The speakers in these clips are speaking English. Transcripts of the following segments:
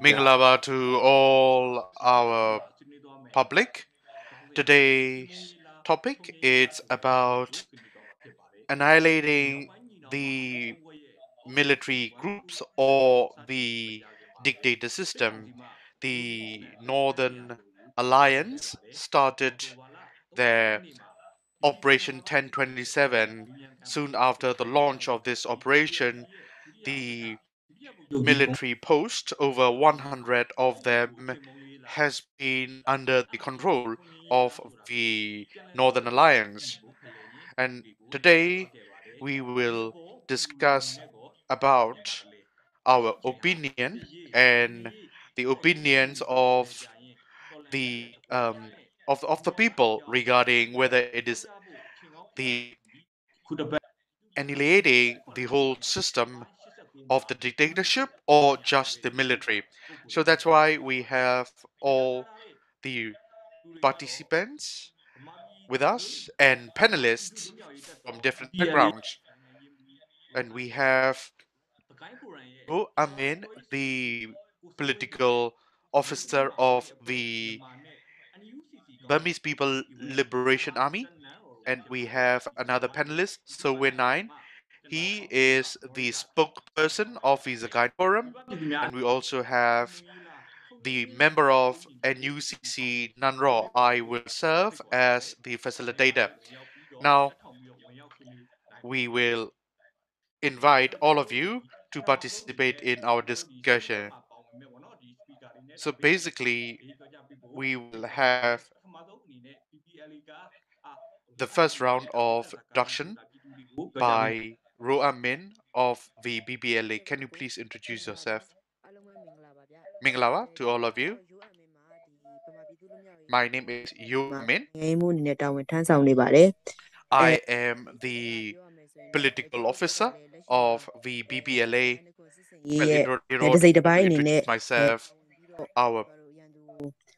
Minglava to all our public. Today's topic is about annihilating the military groups or the dictator system. The Northern Alliance started their Operation 1027. Soon after the launch of this operation, the military post, over 100 of them, has been under the control of the Northern Alliance. And today we will discuss about our opinion and the opinions of the people regarding whether it is the annihilating the whole system of the dictatorship or just the military. So that's why we have all the participants with us and panelists from different backgrounds. And we have Amin, the political officer of the Burmese People Liberation Army. And we have another panelist, So Nine. He is the spokesperson of the Sagaing Forum. And we also have the member of NUCC Nanro. I will serve as the facilitator. Now, we will invite all of you to participate in our discussion. So basically, we will have the first round of introduction by Roa Min of the BPLA. Can you please introduce yourself? Minglawa to all of you. My name is Yu Min. I am the political officer of the BPLA. Well, in order to introduce myself, our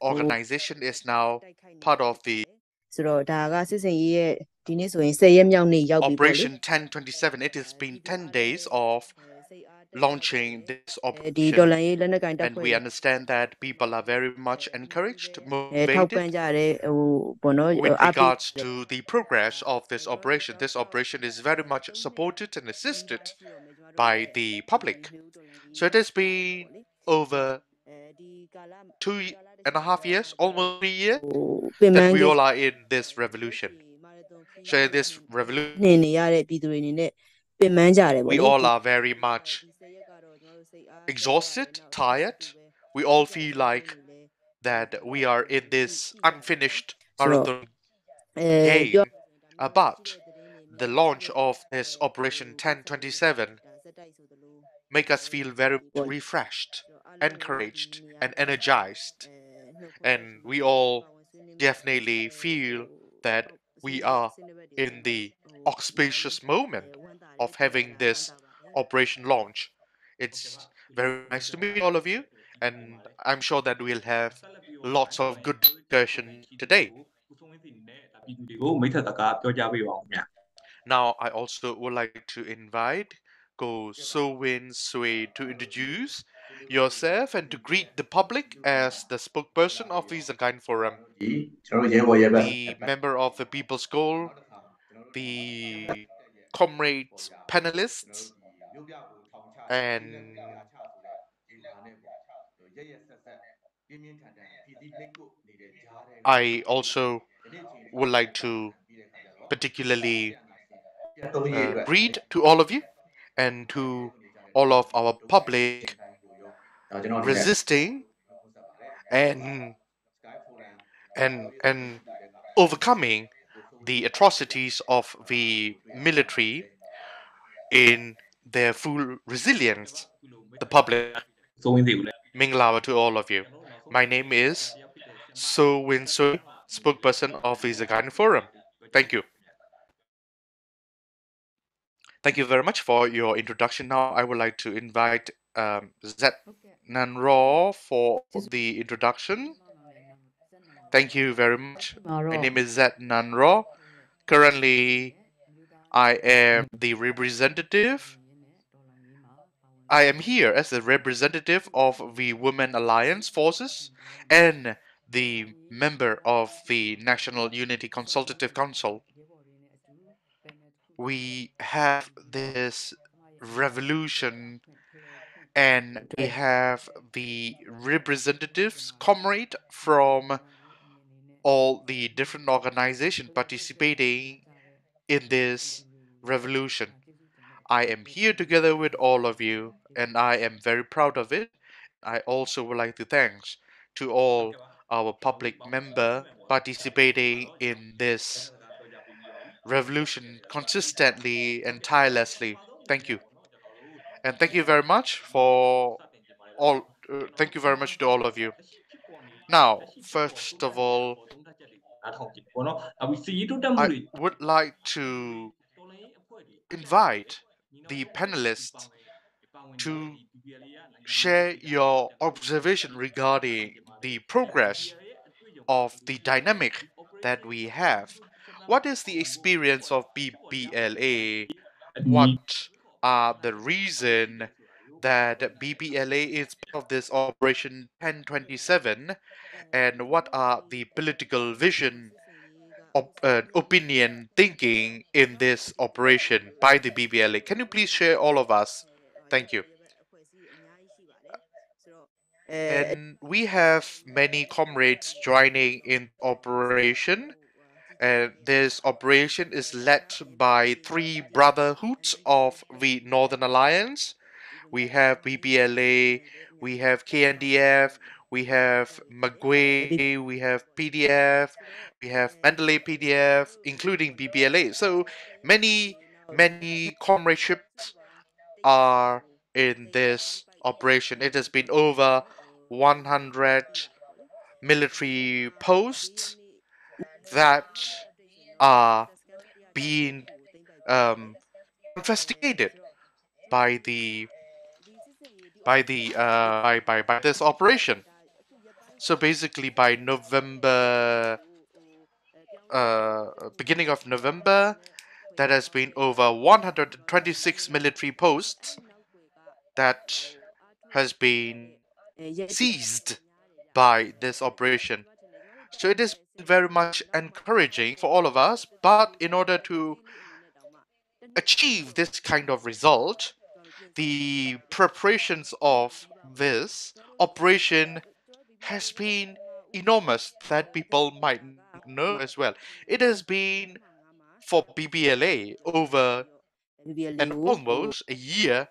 organization is now part of the Operation 1027. It has been 10 days of launching this operation, and we understand that people are very much encouraged, motivated with regards to the progress of this operation. This operation is very much supported and assisted by the public. So it has been over 2.5 years, almost 3 years, that we all are in this revolution. So in this revolution, we all are very much exhausted, tired. We all feel like that we are in this unfinished marathon game. But the launch of this Operation 1027 make us feel very refreshed, encouraged, and energized. And we all definitely feel that we are in the auspicious moment of having this operation launch. It's very nice to meet all of you, and I'm sure that we'll have lots of good discussion today. Now, I also would like to invite Go Sowin Sui to introduce yourself and to greet the public as the spokesperson of the Sagaing Forum, the member of the People's Goal, the comrades, panelists, and I also would like to particularly greet to all of you and to all of our public resisting and and overcoming the atrocities of the military in their full resilience. The public. Ming Lao to all of you. My name is So Win Sui, spokesperson of the Sagaing Forum. Thank you. Thank you very much for your introduction. Now I would like to invite Zet Nanro for the introduction. Thank you very much. My name is Zet Nanro. Currently, I am the representative I am here as the representative of the Women Alliance Forces and the member of the National Unity Consultative Council. We have this revolution and we have the representatives, comrade from all the different organizations participating in this revolution. I am here together with all of you, and I am very proud of it. I also would like to thanks to all our public member participating in this revolution consistently and tirelessly. Thank you, and thank you very much for all. Thank you very much to all of you. Now, first of all, I would like to invite the panelists to share your observation regarding the progress of the dynamic that we have. What is the experience of BPLA? What are the reason that BPLA is part of this Operation 1027, and what are the political vision, opinion, thinking in this operation by the BPLA? Can you please share all of us? Thank you. And we have many comrades joining in operation. And this operation is led by three brotherhoods of the Northern Alliance. We have BPLA, we have KNDF, we have Magway, we have PDF, we have Mandalay PDF, including BPLA. So many comradeships are in this operation. It has been over 100 military posts that are being um, investigated by the by this operation. So basically, by November, beginning of November, that has been over 126 military posts that has been seized by this operation. So it has been very much encouraging for all of us, but in order to achieve this kind of result, the preparations of this operation has been enormous that people might not know as well. It has been for BBLA over and almost a year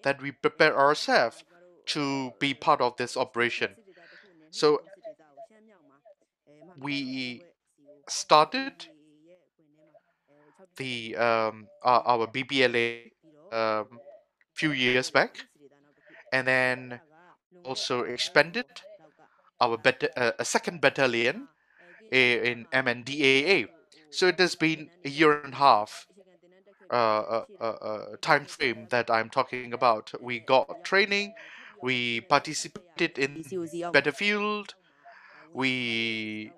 that we prepare ourselves to be part of this operation. So we started the our BPLA few years back, and then also expanded our a second battalion in MNDAA. So it has been a year and a half time frame that I'm talking about. We got training, we participated in battlefield, we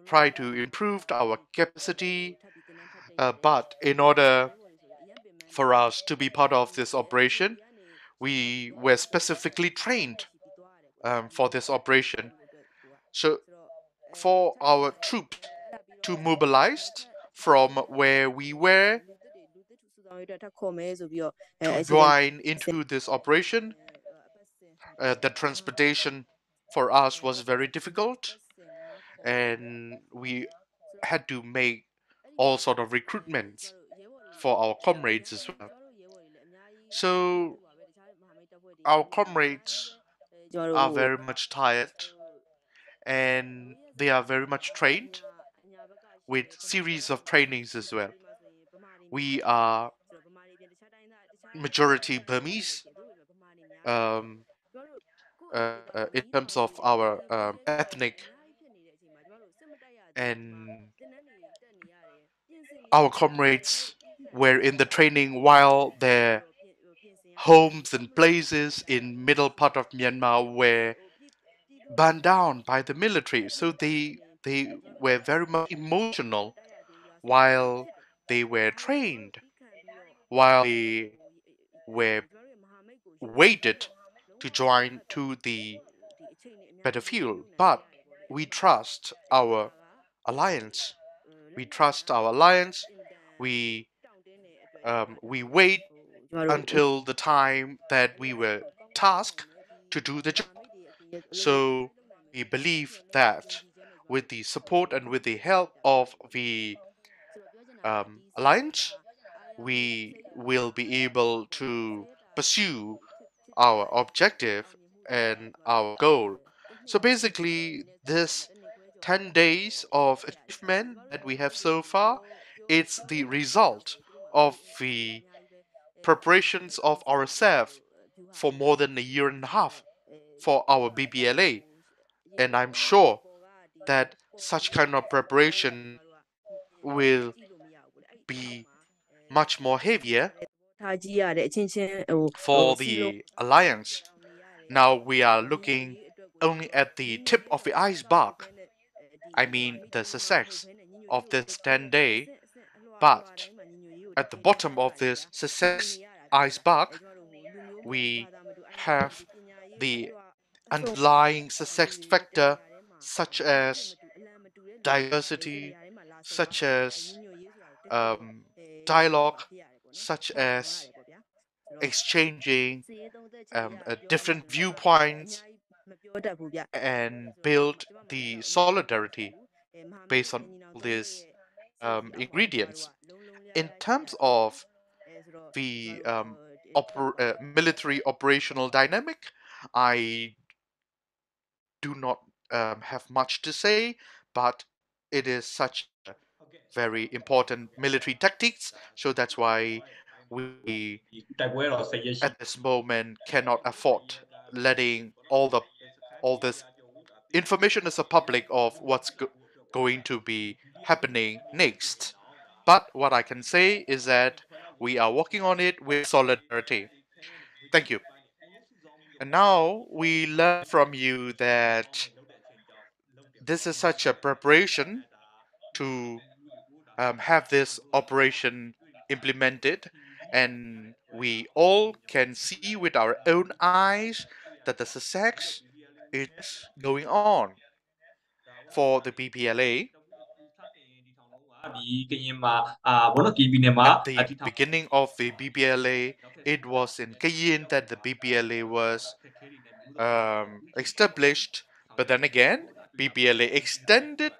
try to improve our capacity, but in order for us to be part of this operation, we were specifically trained for this operation. So for our troops to mobilize from where we were to join into this operation, the transportation for us was very difficult, and we had to make all sort of recruitments for our comrades as well. So our comrades are very much tired and they are very much trained with series of trainings as well. We are majority Burmese um, in terms of our ethnic, and our comrades were in the training while their homes and places in middle part of Myanmar were burned down by the military. So they were very much emotional while they were trained, while they were waited to join to the battlefield, but we trust our alliance. We trust our alliance. We we wait until the time that we were tasked to do the job. So we believe that with the support and with the help of the alliance, we will be able to pursue our objective and our goal. So basically, this 10 days of achievement that we have so far, it's the result of the preparations of ourselves for more than a year and a half for our BPLA. And I'm sure that such kind of preparation will be much more heavier for the alliance. Now we are looking only at the tip of the iceberg. I mean the success of this 10 day, but at the bottom of this success iceberg, we have the underlying success factor such as diversity, such as um, dialogue, such as exchanging different viewpoints and build the solidarity based on all these ingredients. In terms of the military operational dynamic, I do not have much to say, but it is such a very important military tactics, so that's why we at this moment cannot afford letting all this information as a public of what's going to be happening next. But what I can say is that we are working on it with solidarity. Thank you. And now we learn from you that this is such a preparation to have this operation implemented, and we all can see with our own eyes that the success is going on for the BPLA. At the beginning of the BPLA, it was in Kayin that the BPLA was established, but then again, BPLA extended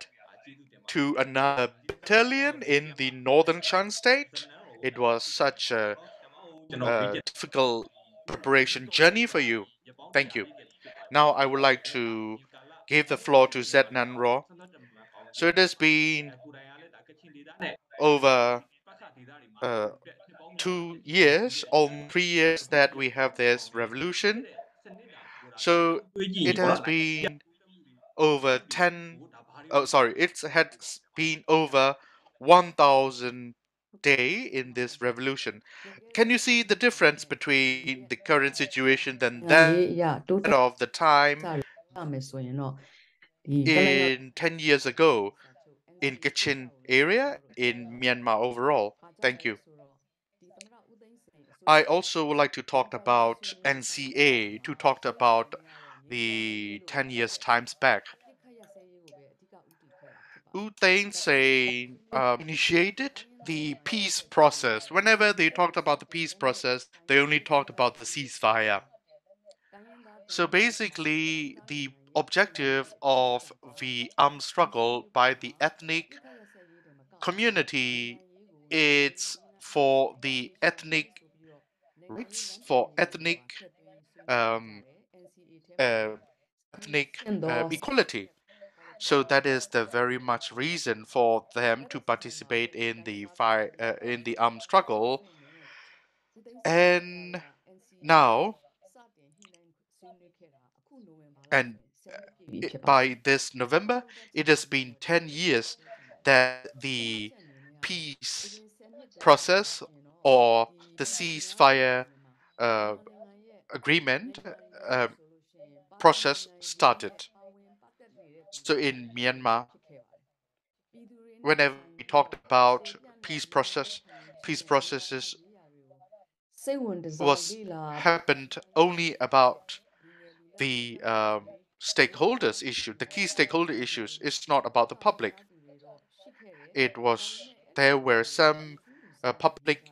to another battalion in the northern Shan state. It was such a difficult preparation journey for you. Thank you. Now I would like to give the floor to Zednan Raw. So it has been over uh, 2 years, almost 3 years that we have this revolution. So it has been over 10, oh sorry, it has been over 1,000 day in this revolution. Can you see the difference between the current situation than that of the time 10 years ago in Kachin area in Myanmar overall? Thank you. I also would like to talk about NCA, to talk about the 10 years times back. U Thein say initiated the peace process. Whenever they talked about the peace process, they only talked about the ceasefire. So basically, the objective of the armed struggle by the ethnic community is for the ethnic rights, for um, uh, ethnic equality. So that is the very much reason for them to participate in the in the armed struggle. And now, and by this November, it has been 10 years that the peace process or the ceasefire uh, agreement uh, process started. So in Myanmar, whenever we talked about peace processes was happened only about the stakeholders issue, the key stakeholder issues. It's not about the public. There were some public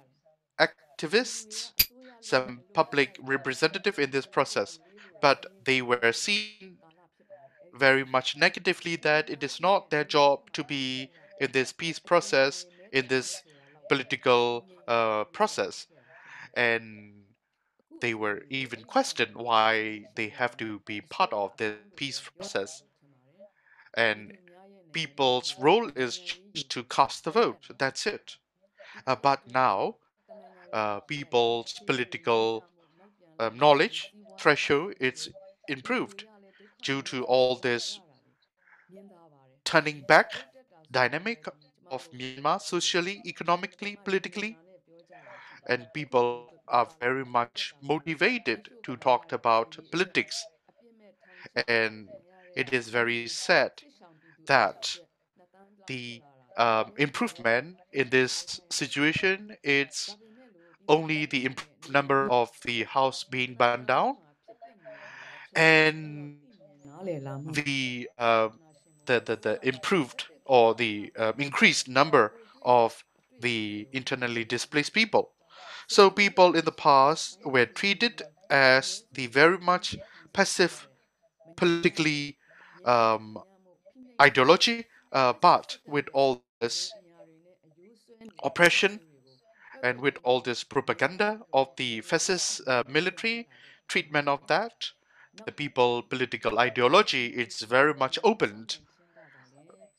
activists, some public representative in this process, but they were seen very much negatively that it is not their job to be in this peace process, in this political process, and they were even questioned why they have to be part of this peace process. And people's role is just to cast the vote. That's it. But now, people's political knowledge threshold is improved due to all this turning back dynamic of Myanmar socially, economically, politically, and people are very much motivated to talk about politics. And it is very sad that the improvement in this situation is only the improved number of the house being burned down and the improved or the increased number of the internally displaced people. So people in the past were treated as the very much passive, politically um, ideology, but with all this oppression and with all this propaganda of the fascist military treatment of that, the people political ideology is very much opened.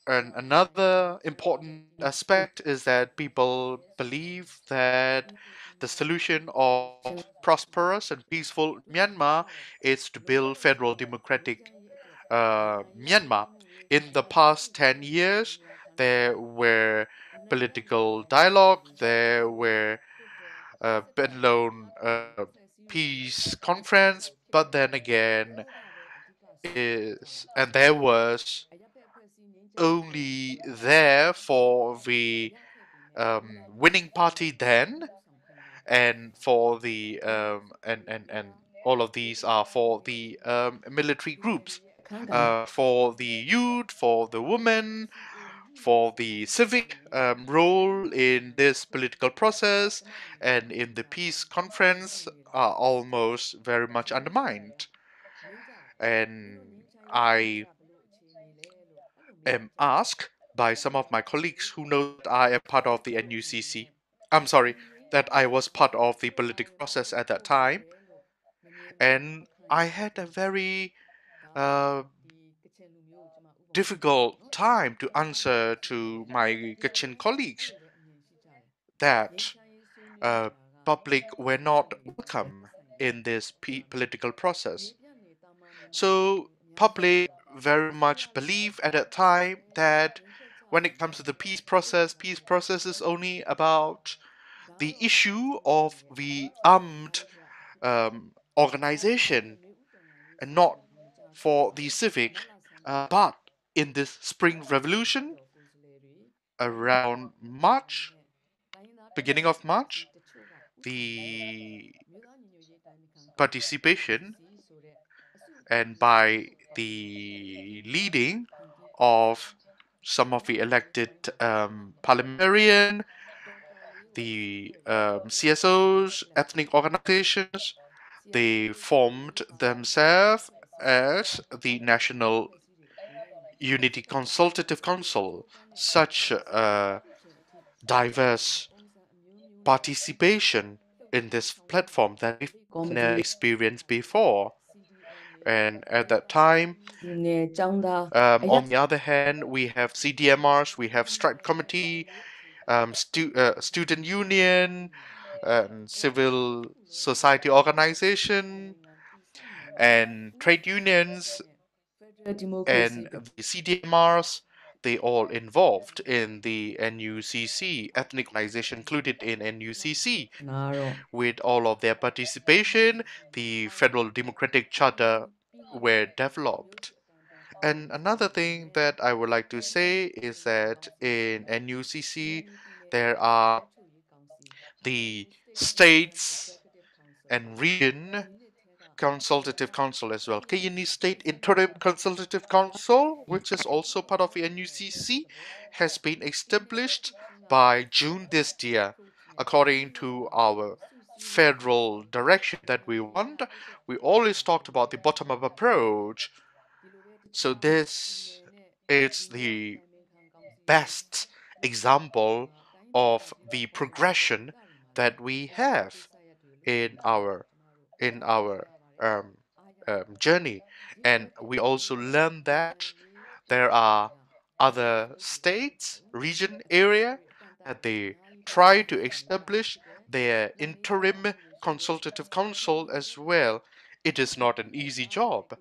And another important aspect is that people believe that the solution of prosperous and peaceful Myanmar is to build federal democratic Myanmar. In the past 10 years, there were political dialogue, there were Benlone peace conference, but then again, there was only there for the winning party then, and for the and all of these are for the military groups, for the youth, for the women, for the civic role in this political process and in the peace conference are almost very much undermined. And I am asked by some of my colleagues who know that I am part of the NUCC. I'm sorry, that I was part of the political process at that time, and I had a very uh, difficult time to answer to my Kachin colleagues that uh, public were not welcome in this political process. So public very much believe at that time that when it comes to the peace process is only about the issue of the armed organization and not for the civic. But in this Spring Revolution, around March, beginning of March, the participation and by the leading of some of the elected parliamentarian, the CSOs, ethnic organizations, they formed themselves as the National Unity Consultative Council. Such diverse participation in this platform that we've never experienced before. And at that time, on the other hand, we have CDMRs, we have strike committee, student union, civil society organization, and trade unions, and the CDMRs. They all involved in the NUCC, ethnic organization included in NUCC. With all of their participation, the Federal Democratic Charter were developed. And another thing that I would like to say is that in NUCC, there are the states and Region Consultative Council as well. Kayenni State Interim Consultative Council, which is also part of the NUCC, has been established by June this year. According to our federal direction that we want, we always talked about the bottom-up approach. So this is the best example of the progression that we have in our journey, and we also learned that there are other states, region, area that they try to establish their interim consultative council as well. It is not an easy job.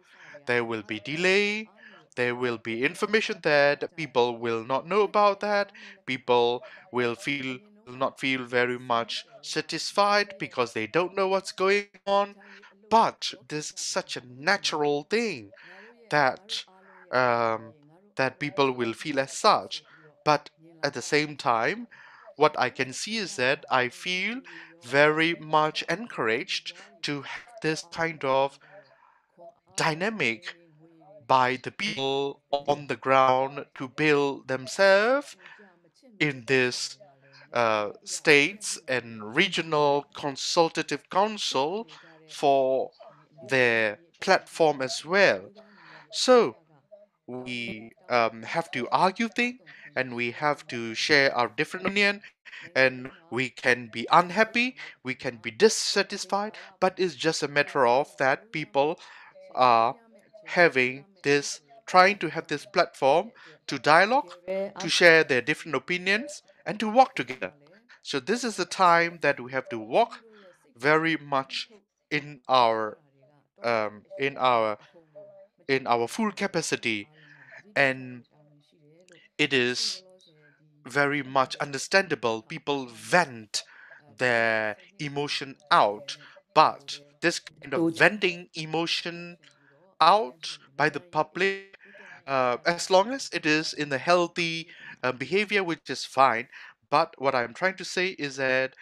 There will be delay. There will be information that people will not know about that. People will not feel very much satisfied because they don't know what's going on. But this is such a natural thing that that people will feel as such. But at the same time, what I can see is that I feel very much encouraged to have this kind of dynamic by the people on the ground to build themselves in this states and regional consultative council for their platform as well. So we have to argue things, and we have to share our different opinion, and we can be unhappy, we can be dissatisfied, but it's just a matter of that people are having this, trying to have this platform to dialogue, to share their different opinions, and to work together. So this is the time that we have to work very much in our um, in our in our full capacity, and it is very much understandable. People vent their emotion out, but this kind of venting emotion out by the public, as long as it is in the healthy behavior, which is fine. But what I'm trying to say is that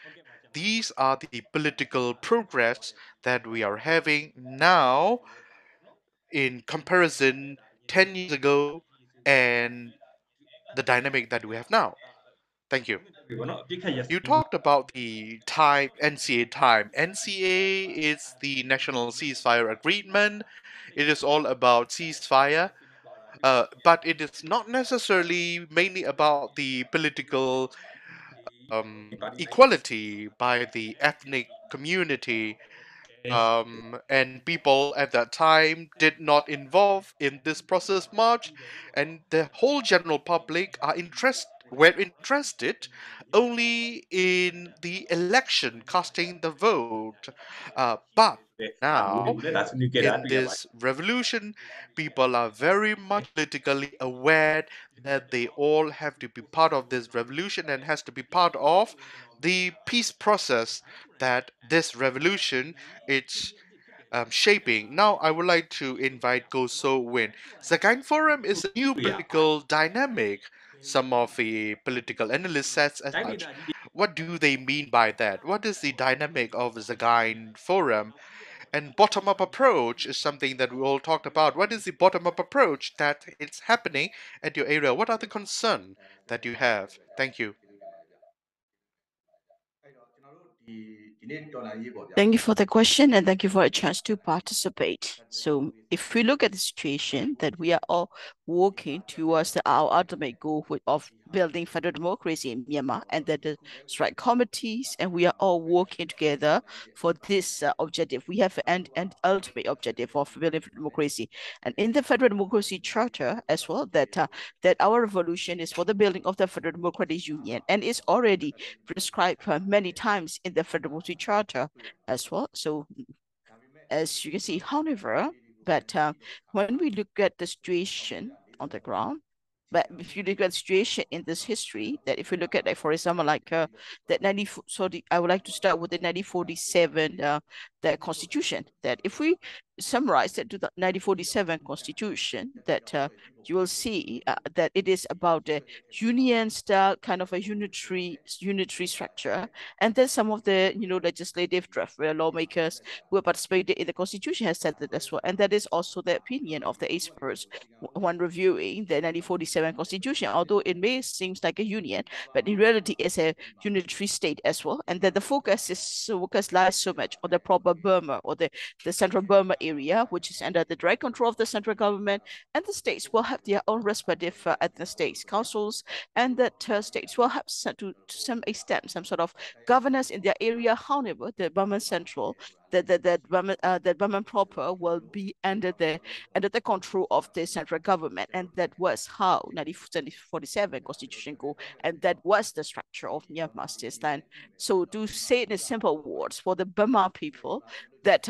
these are the political progress that we are having now in comparison 10 years ago and the dynamic that we have now. Thank you. You talked about the time, NCA time. NCA is the National Ceasefire Agreement. It is all about ceasefire, but it is not necessarily mainly about the political equality by the ethnic community, and people at that time did not involve in this process much, and the whole general public were interested only in the election, casting the vote. But now, in this revolution, people are very much politically aware that they all have to be part of this revolution and has to be part of the peace process that this revolution it's shaping. Now, I would like to invite Go So Win. Sagaing Forum is a new political dynamic. Some of the political analysts says as such. What do they mean by that? What is the dynamic of the Sagaing Forum? And bottom-up approach is something that we all talked about. What is the bottom-up approach that is happening at your area? What are the concerns that you have? Thank you. Thank you for the question, and thank you for a chance to participate. So if we look at the situation that we are all working towards our ultimate goal of building federal democracy in Myanmar, and that the strike committees and we are all working together for this objective. We have an ultimate objective of building federal democracy, and in the federal democracy charter as well, that our revolution is for the building of the federal democratic union, and is already prescribed many times in the federal democracy charter as well. So as you can see, however, but when we look at the situation on the ground, but if you look at the situation in this history, that if you look at, like, for example, like that 90, I would like to start with the 1947 the constitution. That if we summarize it to the 1947 Constitution, that you will see that it is about a union style kind of a unitary structure, and then some of the legislative draft where lawmakers who have participated in the Constitution has said that as well, and that is also the opinion of the experts when reviewing the 1947 Constitution. Although it may seem like a union, but in reality, it's a unitary state as well, and that the focus lies so much on the proper Burma, or the central Burma area, which is under the direct control of the central government, and the states will have their own respective ethnic states councils, and that states will have to some extent some sort of governance in their area. However, the Burman Central, that Burman proper will be under the control of the central government, and that was how 1947 Constitution go, and that was the structure of Myanmar state land. So to say it in simple words, for the Burma people, that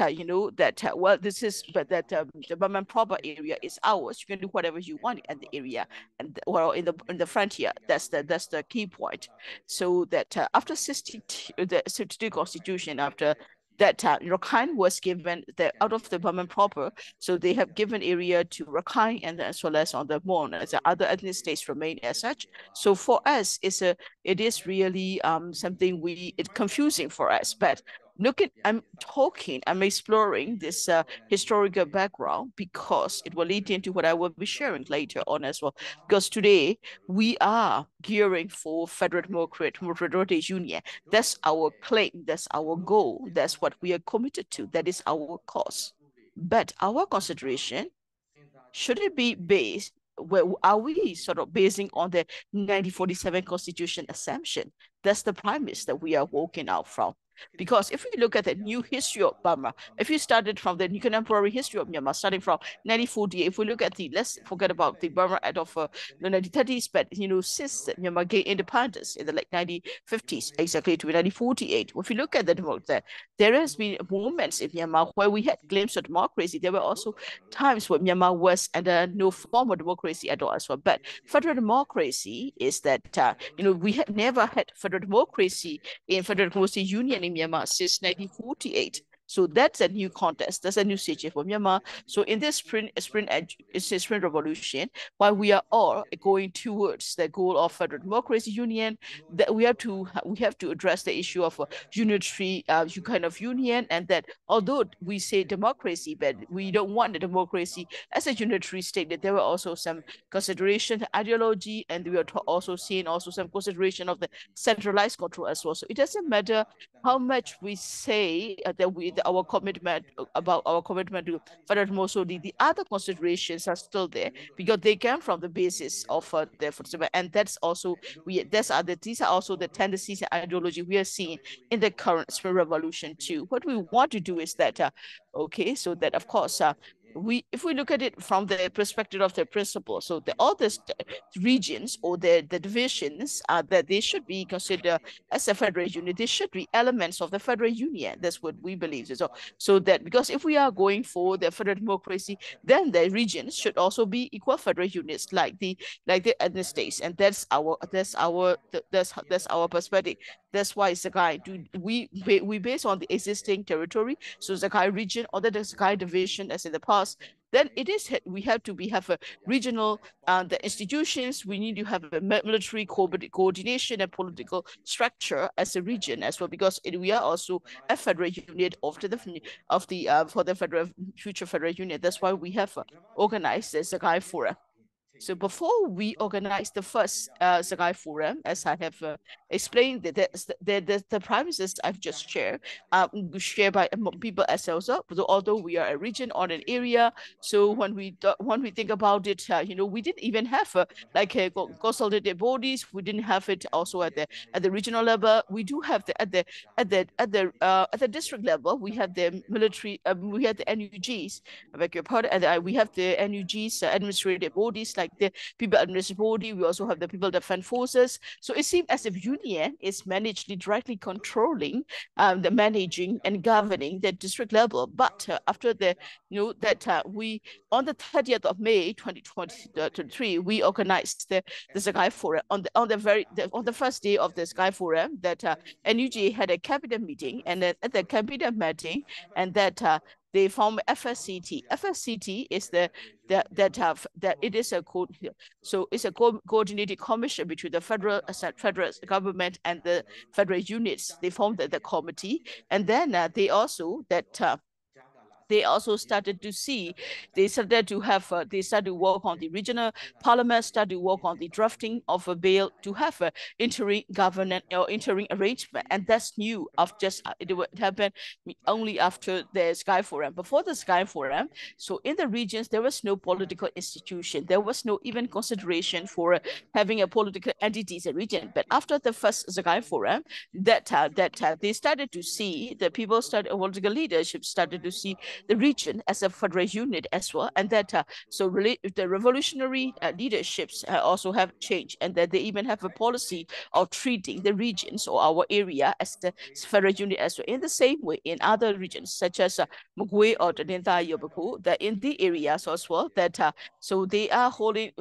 well, this is, but that the Burman proper area is ours. You can do whatever you want in the area, and well, in the frontier. That's the key point. So that after the 62 Constitution, after that Rakhine was given the out of the Burman proper, so they have given area to Rakhine, and as well as on the Mon, as the other ethnic states remain as such. So for us, it is really something it's confusing for us, but I'm exploring this historical background because it will lead into what I will be sharing later on as well. Because today we are gearing for federal democratic union. That's our claim. That's our goal. That's what we are committed to. That is our cause. But our consideration, should it be based, where are we sort of basing on the 1947 Constitution assumption? That's the premise that we are working out from. Because if we look at the new history of Burma, if you started from the new contemporary history of Myanmar, starting from 1948, if we look at let's forget about the Burma Act of the 1930s, but since Myanmar gained independence in the late 1950s, exactly to 1948, if you look at there has been moments in Myanmar where we had glimpses of democracy. There were also times when Myanmar was under no form of democracy at all as well. But federal democracy is that, we had never had federal democracy in Federal Democracy Union in Myanmar since 1948. So that's a new context. That's a new situation for Myanmar. So in this spring revolution, while we are all going towards the goal of federal democracy union, that we have to address the issue of a unitary kind of union, and that although we say democracy, but we don't want the democracy as a unitary state, that there were also some consideration ideology, and we are also seeing also some consideration of the centralized control as well. So it doesn't matter how much we say our commitment to federal democracy, the other considerations are still there because they come from the basis of and that's also these are also the tendencies and ideology we are seeing in the current spring revolution too. What we want to do is that so that of course if we look at it from the perspective of the principle, so all these regions or the divisions that they should be considered as a federal unit. They should be elements of the federal union. That's what we believe. So that because if we are going for the federal democracy, then the regions should also be equal federal units like the ethnic states, and that's our perspective. That's why Sagaing we base on the existing territory. So Sagaing region or the Sagaing division as in the past, then we have to have a regional the institutions. We need to have a military coordination and political structure as a region as well, because we are also a federal unit for the future federal union. That's why we have organized the Sagaing Forum. So before we organized the first Sagaing Forum, as I have explained, the premises I've just shared by people as well. So although we are a region or an area, so when we think about it, we didn't even have like a consultative bodies. We didn't have it also at the regional level. We do have at the district level. We have the military. We have the NUGs. I beg your pardon. And we have the NUGs administrative bodies like the people administrative body. We also have the people defense forces. So it seems as if union is managed directly controlling the managing and governing the district level. But after we on the 30th of May 2023, we organized the Sagaing Forum on the first day of the Sagaing Forum. That NUG had a cabinet meeting, and at the cabinet meeting, and that they form FSCT. FSCT is that it is a code. So it's a coordinated commission between the federal government and the federal units. They formed the committee, and then they also started to see, they started to work on the regional parliament, started to work on the drafting of a bill to have a interim government or interim arrangement. And that's new of just, it would happen only after the Sky Forum. Before the Sky Forum, so in the regions, there was no political institution. There was no even consideration for having a political entity in the region. But after the first Sky Forum, they started to see, the people started, political leadership started to see the region as a federal unit as well, and the revolutionary leaderships also have changed, and that they even have a policy of treating the regions or our area as the federal unit as well. In the same way, in other regions such as Mugwe or the Nenta Yobaku, that in the areas as well, they are holding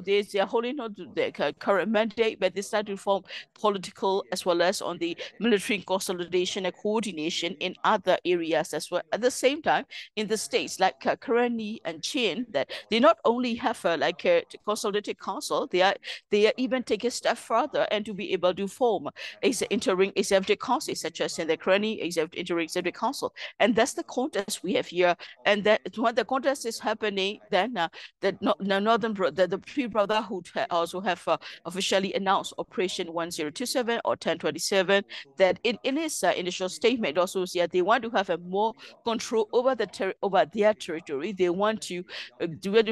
on to their current mandate, but they start to form political as well as on the military consolidation and coordination in other areas as well. At the same time, in the states like Karenni and Chin, that they not only have a consolidated council, they are even take a step further and to be able to form interim executive council, such as in the Karenni interim executive council. And that's the contest we have here. And that when the contest is happening, then the three brotherhood also have officially announced Operation 1027 or 1027, that in its initial statement also, yeah, they want to have a more control over over their territory. They want to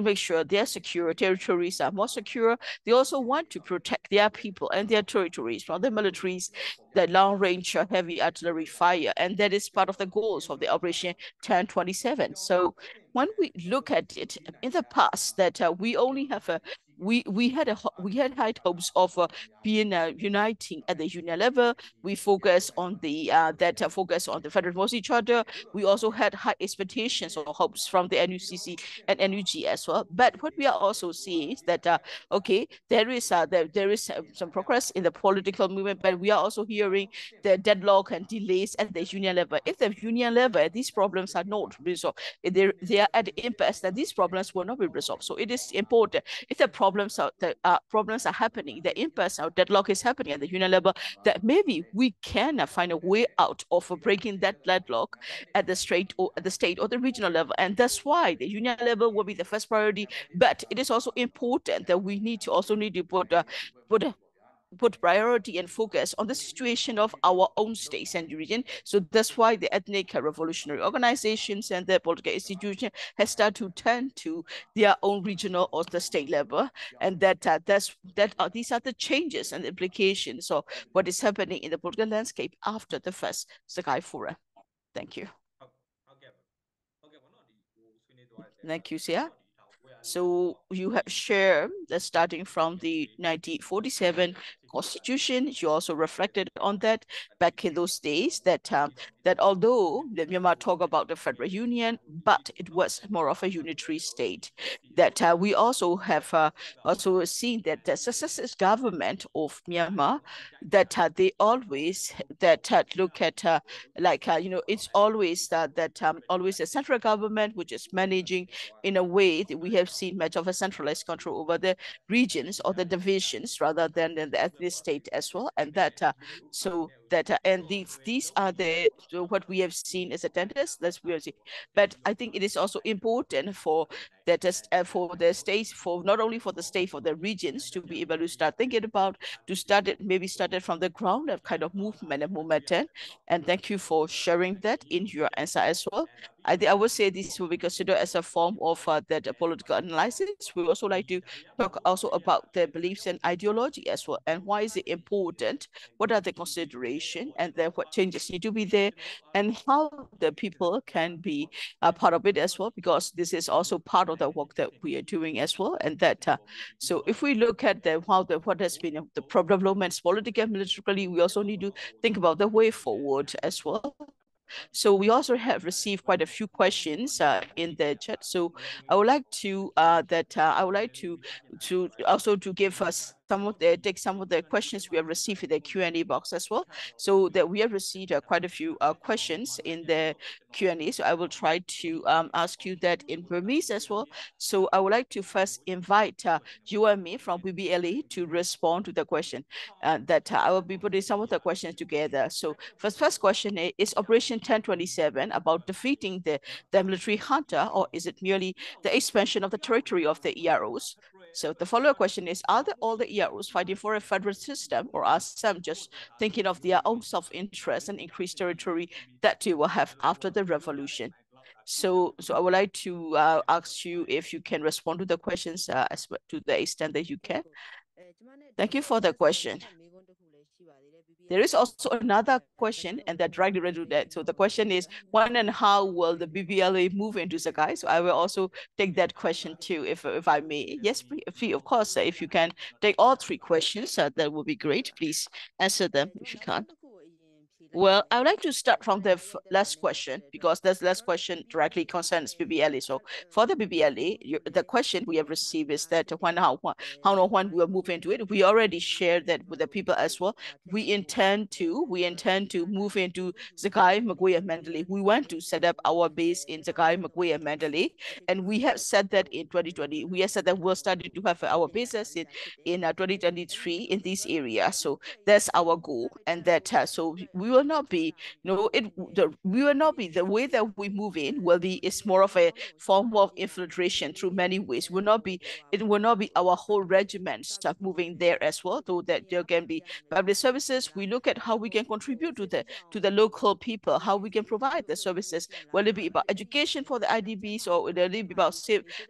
make sure their secure territories are more secure. They also want to protect their people and their territories from the militaries, the long-range heavy artillery fire, and that is part of the goals of the Operation 1027. So when we look at it in the past, that we only have a we had high hopes of being uniting at the union level. We focus on the focus on the federal democracy charter. We also had high expectations or hopes from the NUCC and NUG as well. But what we are also seeing is that okay, there is some progress in the political movement, but we are also hearing the deadlock and delays at the union level. If the union level, these problems are not resolved, if they are at the impasse, then these problems will not be resolved. So it is important, if the problems are happening, the impasse or deadlock is happening at the union level, that maybe we can find a way out of breaking that deadlock at the state or the regional level. And that's why the union level will be the first priority. But it is also important that we need to put put priority and focus on the situation of our own states and region. So that's why the ethnic revolutionary organizations and the political institution has started to turn to their own regional or the state level, and these are the changes and implications of what is happening in the political landscape after the first Sagaing Forum. Thank you. Thank you, Sia. So you have shared that starting from the 1947 Constitution, you also reflected on that back in those days, that although the Myanmar talk about the federal union, but it was more of a unitary state. That we also have also seen that the successive government of Myanmar, that they always look at it's always always a central government which is managing in a way that we have seen much of a centralized control over the regions or the divisions rather than the ethnic state as well. And these are what we have seen as a dentist. That's we see. But I think it is also important for for the states, for not only for the state, for the regions to be able to start thinking about, to start it, maybe started from the ground, that kind of movement and momentum. And thank you for sharing that in your answer as well. I would say this will be considered as a form of that political analysis. We also like to talk also about the beliefs and ideology as well, and why is it important? What are the considerations, and then what changes need to be there, and how the people can be a part of it as well, because this is also part of the work that we are doing as well. And so if we look at what has been the developments politically and militarily, we also need to think about the way forward as well. So we also have received quite a few questions in the chat. So I would like to I would like to also to give us take some of the questions we have received in the Q&A box as well. So that we have received quite a few questions in the Q&A. So I will try to ask you that in Burmese as well. So I would like to first invite you and me from BPLA to respond to the question that I will be putting some of the questions together. So first question is Operation 1027 about defeating the military junta, or is it merely the expansion of the territory of the EROs? So the follow-up question is, are all the EROs fighting for a federal system, or are some just thinking of their own self-interest and increased territory that they will have after the revolution? So I would like to ask you if you can respond to the questions to the extent that you can. Thank you for the question. There is also another question, and that directly related to that. So the question is, when and how will the BPLA move into Sagaing? So I will also take that question too, if I may. Yes, please, of course, if you can take all three questions, that would be great. Please answer them if you can. Well, I would like to start from the last question, because this last question directly concerns BPLA. So for the BPLA, the question we have received is that when we will move into it. We already shared that with the people as well. We intend to move into Zakai, Magui, and Mandalay. We want to set up our base in Zakai, Magui, and Mandalay, and we have said that in 2020. We have said that we'll start to have our bases in 2023 in this area. So that's our goal, and that so we will not be, we will not be, the way that we move in will be, it's more of a form of infiltration through many ways. It will not be our whole regiment stuff moving there as well, though that there can be public services. We look at how we can contribute to the local people, how we can provide the services, whether it be about education for the IDBs, or whether it be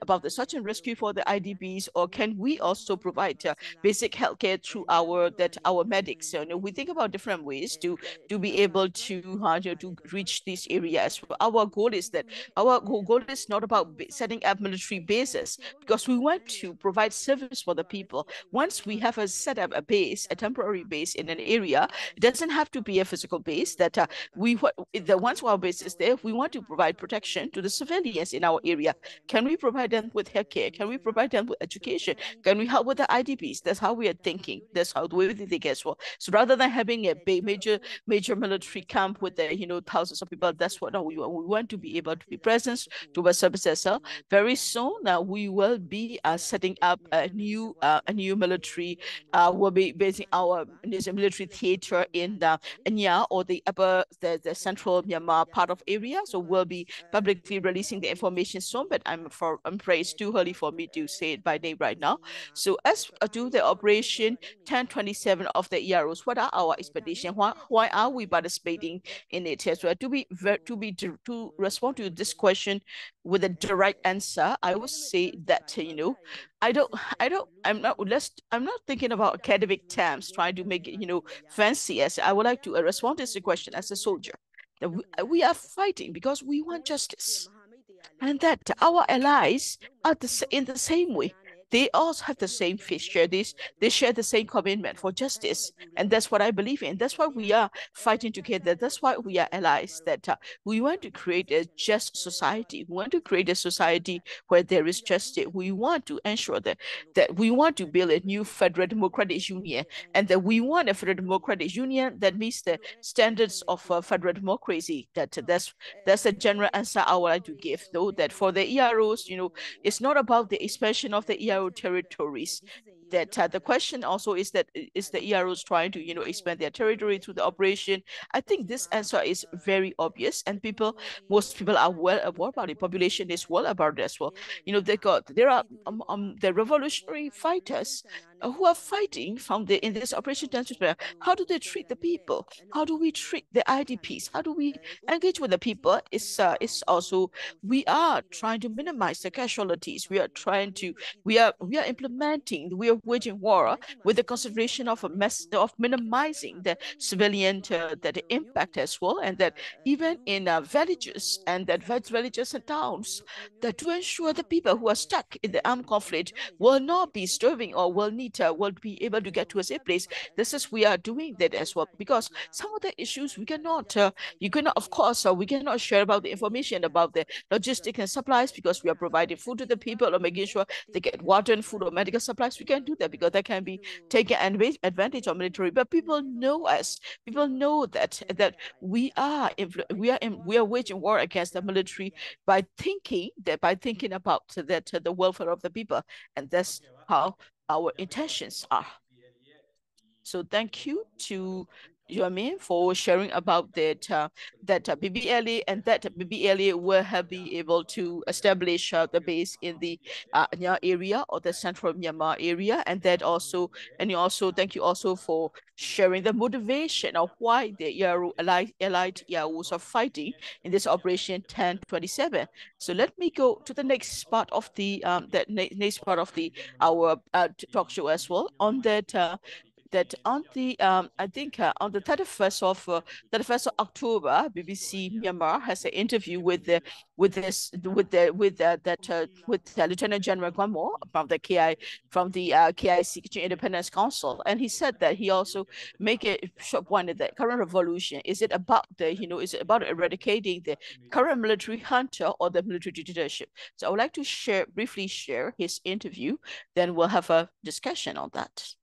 about the search and rescue for the IDBs, or can we also provide basic healthcare through our medics? So, we think about different ways to be able to reach these areas. Our goal is that our goal is not about setting up military bases, because we want to provide service for the people. Once we have set up a temporary base in an area, it doesn't have to be a physical base. That once our base is there, we want to provide protection to the civilians in our area. Can we provide them with healthcare? Can we provide them with education? Can we help with the IDPs? That's how we are thinking. That's how the way we think as well. So rather than having a big major military camp with the thousands of people, that's what we want. We want to be able to be present to our services. So very soon now we will be setting up a new military. We'll be basing our military theater in the Anya, or the central Myanmar part of area. So we'll be publicly releasing the information soon, but I'm afraid it's too early for me to say it by name right now. So as to the Operation 1027 of the EROs, what are our expectations? Why are we participating in it? So to respond to this question with a direct answer, I would say that I don't I'm not thinking about academic terms trying to make it fancy. As I would like to respond to this question as a soldier, that we are fighting because we want justice, and that our allies are in the same way. They also have the same share this. They share the same commitment for justice, and that's what I believe in. That's why we are fighting together. That's why we are allies. That we want to create a just society. We want to create a society where there is justice. We want to ensure that we want to build a new federal democratic union, and that we want a federal democratic union that meets the standards of federal democracy. That's the general answer I would like to give. Though that for the EROs, it's not about the expansion of the ERO territories. That the question also is that is the EROs trying to expand their territory through the operation? I think this answer is very obvious, and most people are well aware about it. Population is well about it as well. There are the revolutionary fighters who are fighting in this Operation Transfer. How do they treat the people? How do we treat the IDPs? How do we engage with the people? It's also, we are trying to minimize the casualties. We are waging war with the consideration of minimizing the civilian that impact as well, and that even in villages and towns, that to ensure the people who are stuck in the armed conflict will not be starving or will aid will be able to get to a safe place. This is we are doing that as well because some of the issues we cannot, you cannot, of course, we cannot share about the information about the logistic and supplies because we are providing food to the people or making sure they get water and food or medical supplies. We can't do that because that can be taken advantage of military. But people know us. People know that we are waging war against the military by thinking about that the welfare of the people, and that's how our intentions are. So thank you to Yamin for sharing about that BPLA, and that BPLA will have be able to establish the base in the Nya area or the central Myanmar area, and that also, and you also thank you also for sharing the motivation of why the Yaro allied Yaos are fighting in this Operation 1027. So let me go to the next part of the next part of the our talk show as well on that on the I think on the 31st of October, BBC Myanmar has an interview with the with this with that with Lieutenant General Guamo from the KIC Kitchen Independence Council, and he said that he also make a short point that current revolution is it about is it about eradicating the current military junta or the military dictatorship. So I would like to briefly share his interview, then we'll have a discussion on that.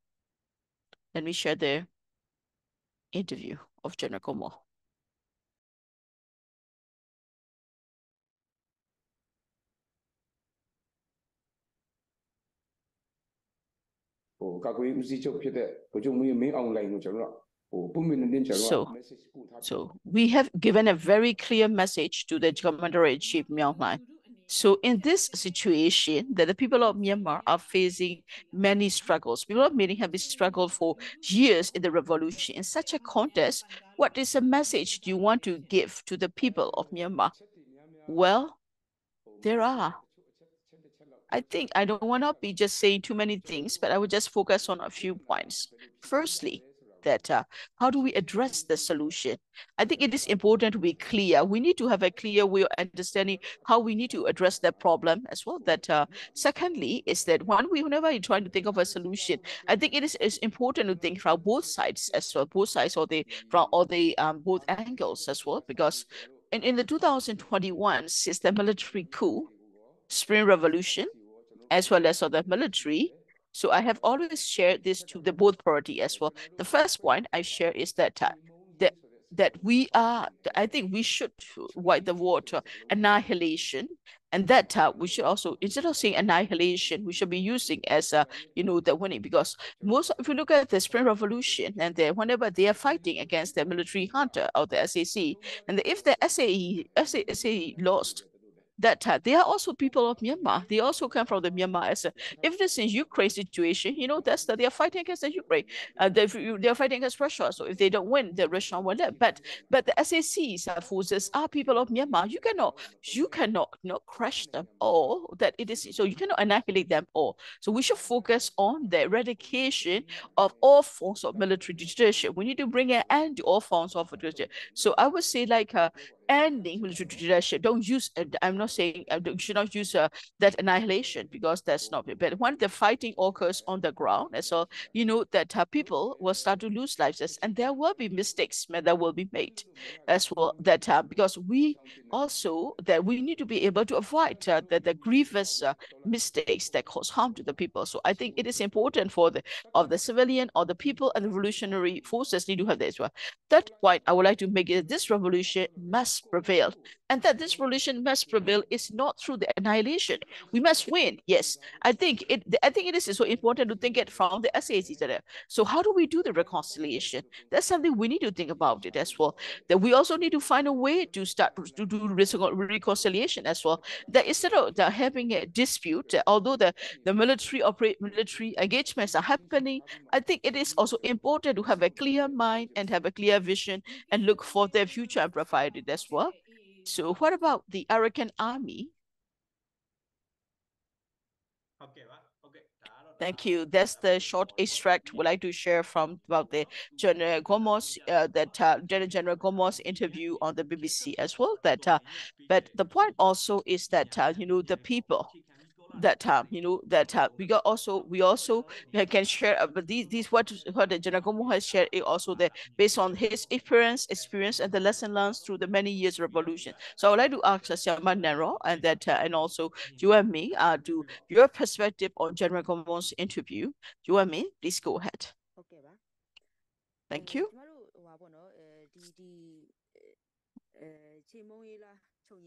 Let me share the interview of General Como. So we have given a very clear message to the Commander-in-Chief Myung Hlaing. So in this situation, that the people of Myanmar are facing many struggles. People of Myanmar have been struggled for years in the revolution. In such a context, what is the message do you want to give to the people of Myanmar? Well, there are. I think I don't want to be just saying too many things, but I would just focus on a few points. Firstly, that how do we address the solution? I think it is important to be clear. We need to have a clear way of understanding how we need to address that problem as well. That secondly is that whenever you're trying to think of a solution, I think it's important to think from both sides as well, both sides or the from all the both angles as well, because in the 2021 since the military coup, Spring Revolution, as well as the military. So I have always shared this to the both party as well. The first point I share is that that we are, I think we should wipe the water annihilation, and that we should also, instead of saying annihilation, we should be using as the winning, because most, if you look at the Spring Revolution, and whenever they are fighting against the military hunter or the SAC, and if the SAE lost, that they are also people of Myanmar. They also come from the Myanmar as if this is Ukraine situation, that's that they are fighting against the Ukraine. They are fighting against Russia. So if they don't win, the Russia will let. But the SACs forces are people of Myanmar. You cannot not crush them all. That it is so you cannot annihilate them all. So we should focus on the eradication of all forms of military dictatorship. We need to bring an end to all forms of dictatorship. So I would say ending military dictatorship. Don't use. I'm not saying you should not use that annihilation, because that's not it. But when the fighting occurs on the ground, and so that people will start to lose lives, and there will be mistakes that will be made as well. That because we need to be able to avoid the grievous mistakes that cause harm to the people. So I think it is important for the civilian or the people and the revolutionary forces need to have this. Third point I would like to make is this revolution must prevail. And that this revolution must prevail is not through the annihilation. We must win. Yes, I think it is so important to think it from the SAC. So how do we do the reconciliation? That's something we need to think about it as well. That we also need to find a way to start to do reconciliation as well. That instead of having a dispute, although the military engagements are happening, I think it is also important to have a clear mind and have a clear vision and look for their future and provide it as well. So what about the Arakan army? Thank you. That's the short extract we'd like to share from about the General Gomez, General Gomez interview on the BBC as well. But the point also is that the people that that we also can share, but these what the General Gomu has shared is also that based on his experience and the lesson learned through the many years revolution. So I would like to ask Siama Nero and that and also you and me to your perspective on General Gomu's interview. You and me, please go ahead. Thank you.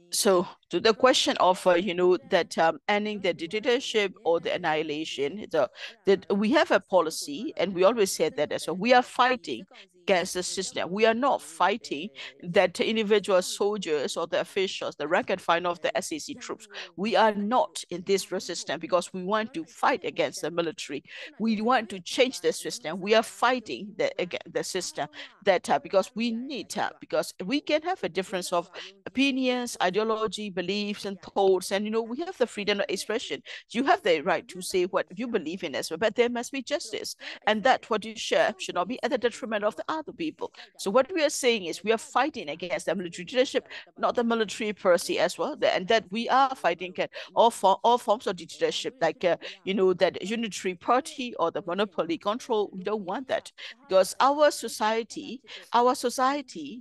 So to the question of that ending the dictatorship or the annihilation, that we have a policy, and we always said that as well. We are fighting against the system. We are not fighting that individual soldiers or the officials, the rank and file of the SAC troops. We are not in this resistance because we want to fight against the military. We want to change the system. We are fighting the system that because we need because we can have a difference of opinions, ideology, beliefs, and thoughts. And we have the freedom of expression. You have the right to say what you believe in as well, but there must be justice. And that what you share should not be at the detriment of the other people. So what we are saying is we are fighting against the military dictatorship, not the military per se as well. And that we are fighting all forms of dictatorship, like that unitary party or the monopoly control. We don't want that because our society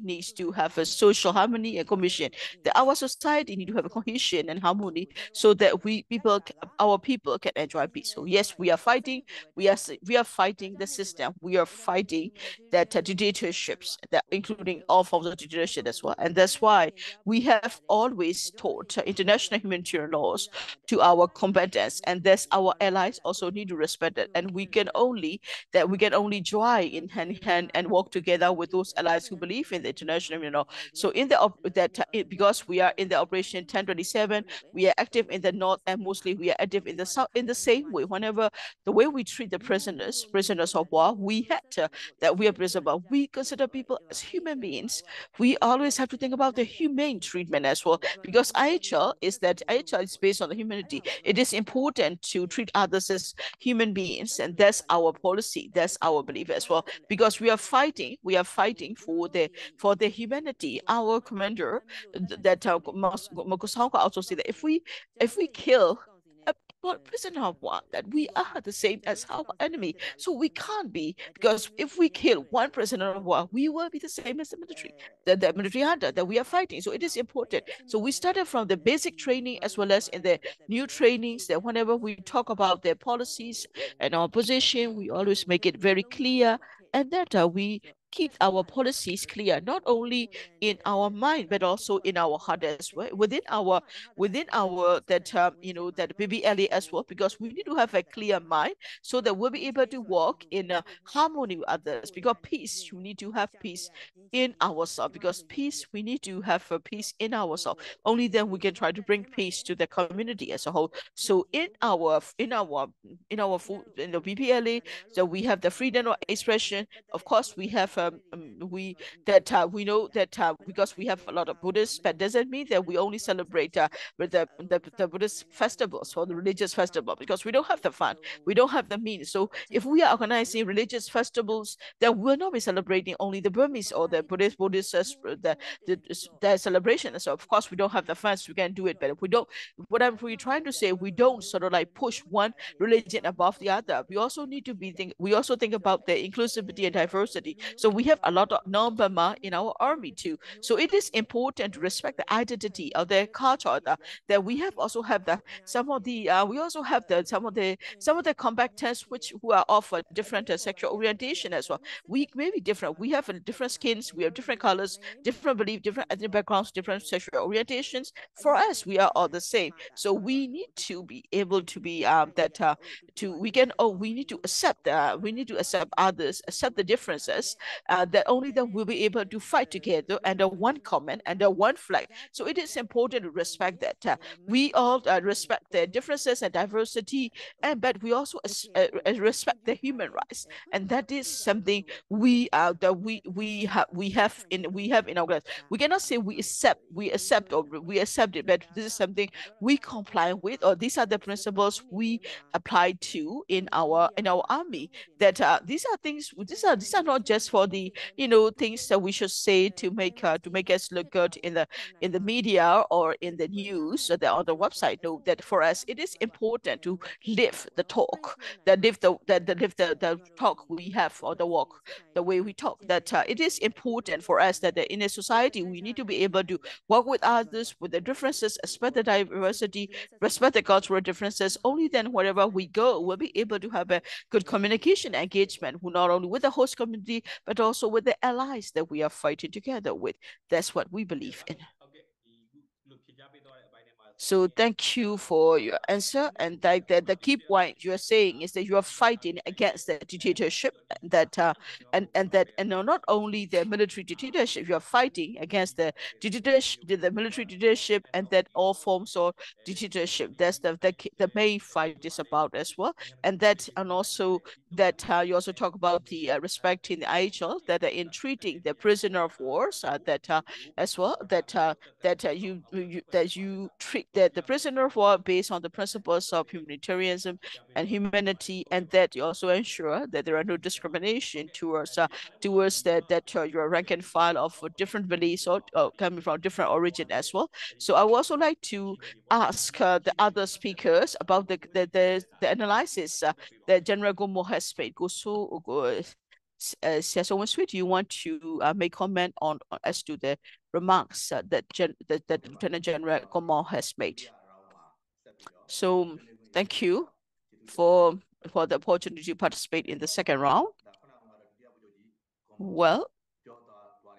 needs to have a social harmony and cohesion. That our society need to have a cohesion and harmony so that our people can enjoy peace. So yes, we are fighting. We are fighting the system. We are fighting that dictatorships, that including all forms of dictatorship as well. And that's why we have always taught international humanitarian laws to our combatants, and that's our allies also need to respect it. And we can only join in hand in hand and work together with those allies who believe in the international law. So because we are in the Operation 1027, we are active in the north, and mostly we are active in the south in the same way. Whenever the way we treat the prisoners of war, we had that we are prisoners, we consider people as human beings. We always have to think about the humane treatment as well, because IHL is based on the humanity. It is important to treat others as human beings, and that's our policy, that's our belief as well, because we are fighting for the humanity. Our commander, that Mokusanga also said that if we kill a prisoner of war, that we are the same as our enemy. So we can't be, because if we kill one prisoner of war, we will be the same as the military, the military hunter that we are fighting. So it is important. So we started from the basic training as well as in the new trainings, that whenever we talk about their policies and our position, we always make it very clear, and that we keep our policies clear, not only in our mind but also in our heart as well, within our that that BPLA as well, because we need to have a clear mind so that we'll be able to walk in harmony with others. Because peace, you need to have peace in ourselves, because peace, we need to have a peace in ourselves. Only then we can try to bring peace to the community as a whole. So in the BPLA, so we have the freedom of expression. Of course, we have we know that because we have a lot of Buddhists, but doesn't mean that we only celebrate with the Buddhist festivals or the religious festival, because we don't have the fund, we don't have the means. So if we are organizing religious festivals, then we'll not be celebrating only the Burmese or the Buddhist the celebration. So of course we don't have the funds, we can do it, but if we don't, what we're trying to say, we don't sort of like push one religion above the other. We also need to we also think about the inclusivity and diversity. So we have a lot of non-Burma in our army too. So it is important to respect the identity of their culture, that we have also have the some of the we also have the some of the combatants who are of a different sexual orientation as well. We may be different, we have different skins, we have different colors, different belief, different ethnic backgrounds, different sexual orientations. For us, we are all the same. So we need to be able to be that to we need to accept others, accept the differences, that only then we'll be able to fight together under one common, under one flag. So it is important to respect that we all respect the differences and diversity, and but we also respect the human rights, and that is something we have in our class. We cannot say we accept it, but this is something we comply with, or these are the principles we apply to in our army. That these are things, these are not just for or the things that we should say to make us look good in the media or in the news or on the website. No, that for us it is important to live the talk, that live the talk we have, or the walk, the way we talk. That it is important for us that in a society we need to be able to work with others with the differences, respect the diversity, respect the cultural differences. Only then, wherever we go, we'll be able to have a good communication engagement, not only with the host community, but also with the allies that we are fighting together with. That's what we believe in. So thank you for your answer. And like the key point you are saying is that you are fighting against the dictatorship, that and not only the military dictatorship, you are fighting against the dictatorship, the military dictatorship, and that all forms of dictatorship. That's the main fight is about as well. And also that you also talk about the respecting the IHL, that in treating the prisoner of wars, that as well, that you treat the prisoner of war based on the principles of humanitarianism and humanity, and that you also ensure that there are no discrimination towards your rank and file of different beliefs or coming from different origin as well. So I would also like to ask the other speakers about the analysis that General Gomo has made. Sweet, do you want to make comment on as to the remarks that Lieutenant General Gomo has made? So thank you for the opportunity to participate in the second round. Well,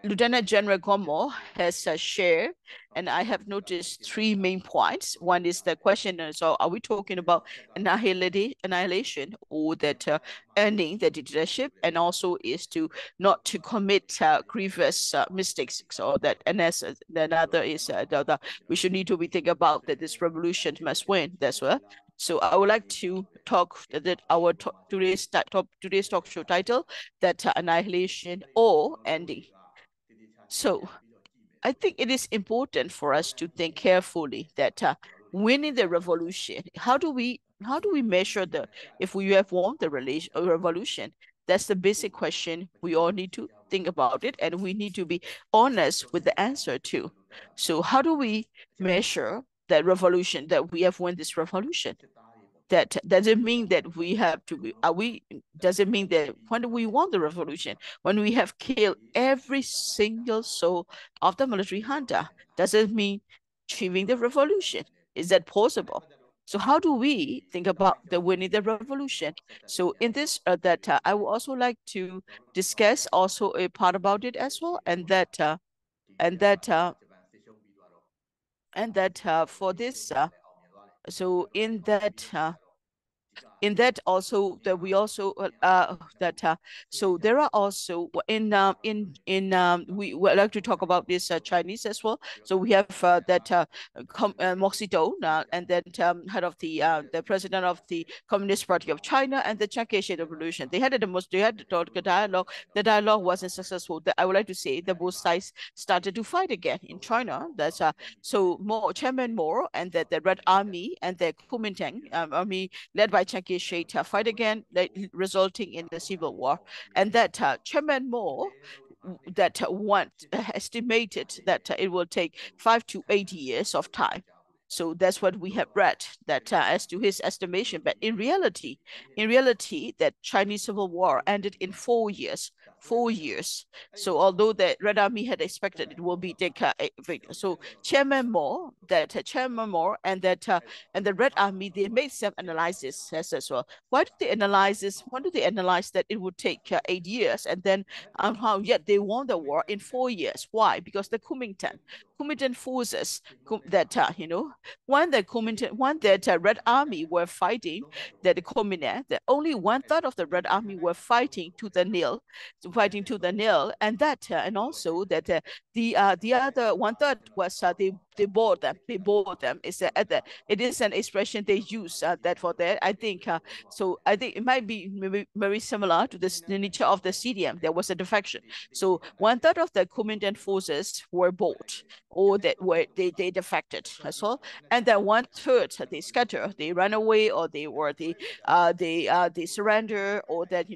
Lieutenant General Gomo has shared, and I have noticed three main points. One is the question: so are we talking about annihilation, or that ending the dictatorship, and also is to not to commit grievous mistakes. So that, and as another is we should need to be thinking about that this revolution must win. That's well. So I would like to talk that our today's talk show title, that annihilation or ending. So I think it is important for us to think carefully that winning the revolution, how do we measure the if we have won the revolution? That's the basic question. We all need to think about it, and we need to be honest with the answer too. So how do we measure that revolution, that we have won this revolution? That doesn't mean that we have to be, doesn't mean that when we won the revolution, when we have killed every single soul of the military junta, doesn't mean achieving the revolution. Is that possible? So how do we think about the winning the revolution? So in this that I would also like to discuss also a part about it as well, and that uh, for this so in that also that we also that so there are also we would like to talk about this Chinese as well. So we have Mao Zedong and then head of the president of the Communist Party of China, and the Chiang Kai-shek Revolution. They had the dialogue. The dialogue wasn't successful. I would like to say that both sides started to fight again in China. That's so more Chairman Mao and the Red Army and the Kuomintang army led by Chiang Kai-shek fight again, resulting in the civil war. And that Chairman Mao that estimated that it will take 5 to 8 years of time. So that's what we have read, that as to his estimation. But in reality, that Chinese Civil War ended in 4 years. 4 years. So although the Red Army had expected it will be so Chairman Mao and the Red Army, they made some analysis as well. Why do they analyze this? Why do they analyze that it would take 8 years, and then how yet they won the war in 4 years? Why? Because the Kuomintang forces that when that Red Army were fighting that the Kuomintang, that only 1/3 of the Red Army were fighting to the nail, and that and also that the other 1/3 was they bought them. It is an expression they use that for that. I think so. I think it might be maybe very similar to this the nature of the CDM. There was a defection. So one third of the Kuomintang forces were bought, or that were they defected as well, and then one third they scatter, they run away, or they surrender, or that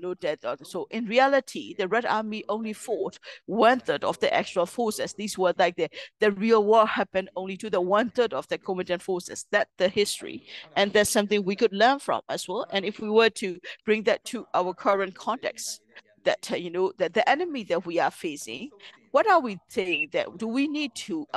that. So in reality, the Red Army only fought one third of the actual forces. These were like the real war happened only to the one third of the Combatant forces. That's the history, and that's something we could learn from as well. And if we were to bring that to our current context, that that the enemy that we are facing, what are we saying? That do we need to